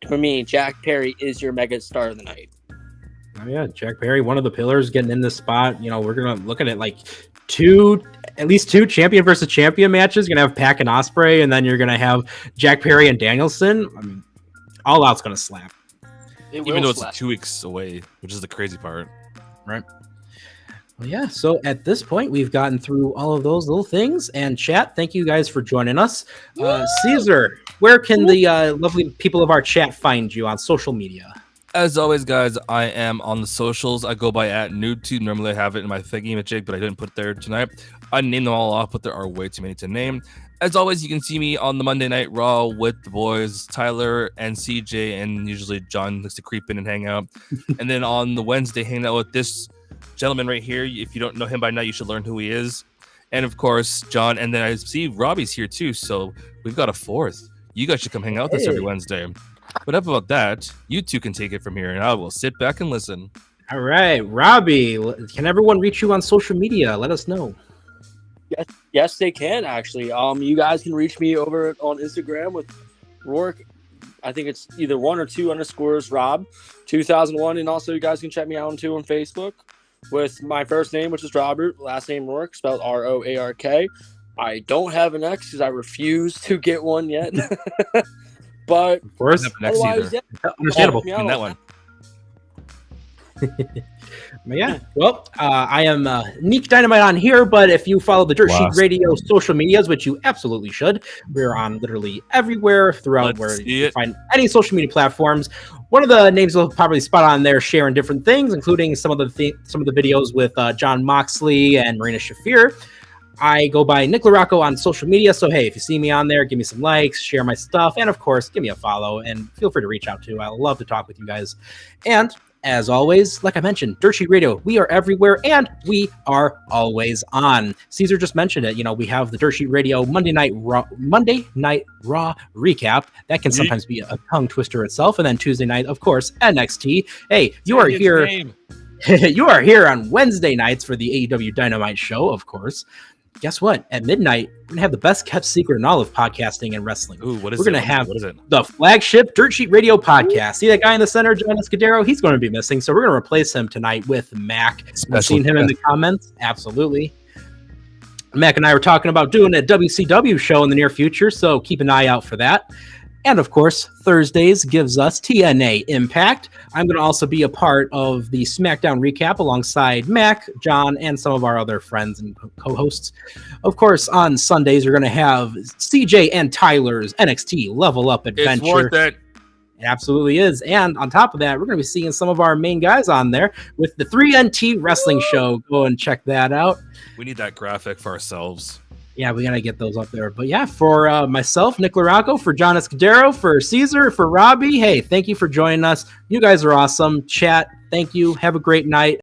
for me, Jack Perry is your mega star of the night. Oh yeah, Jack Perry, one of the pillars, getting in this spot. We're gonna look at it at least two champion versus champion matches. You're gonna have Pac and Ospreay, and then you're gonna have Jack Perry and Danielson. I mean, All Out's gonna slap. Even though it's 2 weeks away, which is the crazy part. Right. Well, yeah. So at this point, we've gotten through all of those little things. And chat, thank you guys for joining us. Caesar, where can the lovely people of our chat find you on social media? As always, guys, I am on the socials. I go by @NoobTube. Normally, I have it in my thingy magic, but I didn't put it there tonight. I named them all off, but there are way too many to name. As always, you can see me on the Monday Night Raw with the boys, Tyler and CJ, and usually John likes to creep in and hang out. And then on the Wednesday, hanging out with this gentleman right here. If you don't know him by now, you should learn who he is. and of course John, and then I see Robbie's here too, so we've got a fourth. You guys should come hang out with us every Wednesday. But enough about that. You two can take it from here, and I will sit back and listen. All right, Robbie, can everyone reach you on social media? Let us know. Yes, they can actually. You guys can reach me over on Instagram with Rourke. I think it's either 1 or 2 underscores Rob 2001, and also you guys can check me out on Facebook with my first name, which is Robert, last name Rourke, spelled Roark. I don't have an X because I refuse to get one yet. But of course, otherwise, yeah, understandable. That one. But yeah, well, I am Neek Dynamite on here, but if you follow the Dirt Sheet Radio social medias, which you absolutely should, we're on literally everywhere throughout where you find any social media platforms. One of the names will probably spot on there, sharing different things, including some of the videos with John Moxley and Marina Shafir. I go by Nick LaRocco on social media, so hey, if you see me on there, give me some likes, share my stuff, and of course, give me a follow, and feel free to reach out too. I love to talk with you guys. And as always, like I mentioned, Dirt Sheet Radio, we are everywhere, and we are always on. Caesar just mentioned it. You know, we have the Dirt Sheet Radio Monday Night Raw recap. That can sometimes be a tongue twister itself. And then Tuesday night, of course, NXT. Hey, you are here. You are here on Wednesday nights for the AEW Dynamite show, of course. Guess what? At midnight, we're going to have the best kept secret in all of podcasting and wrestling. Ooh, what is we're going to have what is it? The flagship Dirt Sheet Radio podcast. See that guy in the center, John Escudero? He's going to be missing, so we're going to replace him tonight with Mac. I've seen him in the comments. Absolutely. Mac and I were talking about doing a WCW show in the near future, so keep an eye out for that. And of course, Thursdays gives us TNA Impact. I'm going to also be a part of the SmackDown recap alongside Mac, John, and some of our other friends and co-hosts. Of course, on Sundays, we're going to have CJ and Tyler's NXT Level Up Adventure. It's worth it. It absolutely is. And on top of that, we're going to be seeing some of our main guys on there with the 3NT Wrestling Show. Go and check that out. We need that graphic for ourselves. Yeah, we got to get those up there. But yeah, for myself, Nick LaRocco, for John Escudero, for Caesar, for Robbie, hey, thank you for joining us. You guys are awesome. Chat, thank you. Have a great night.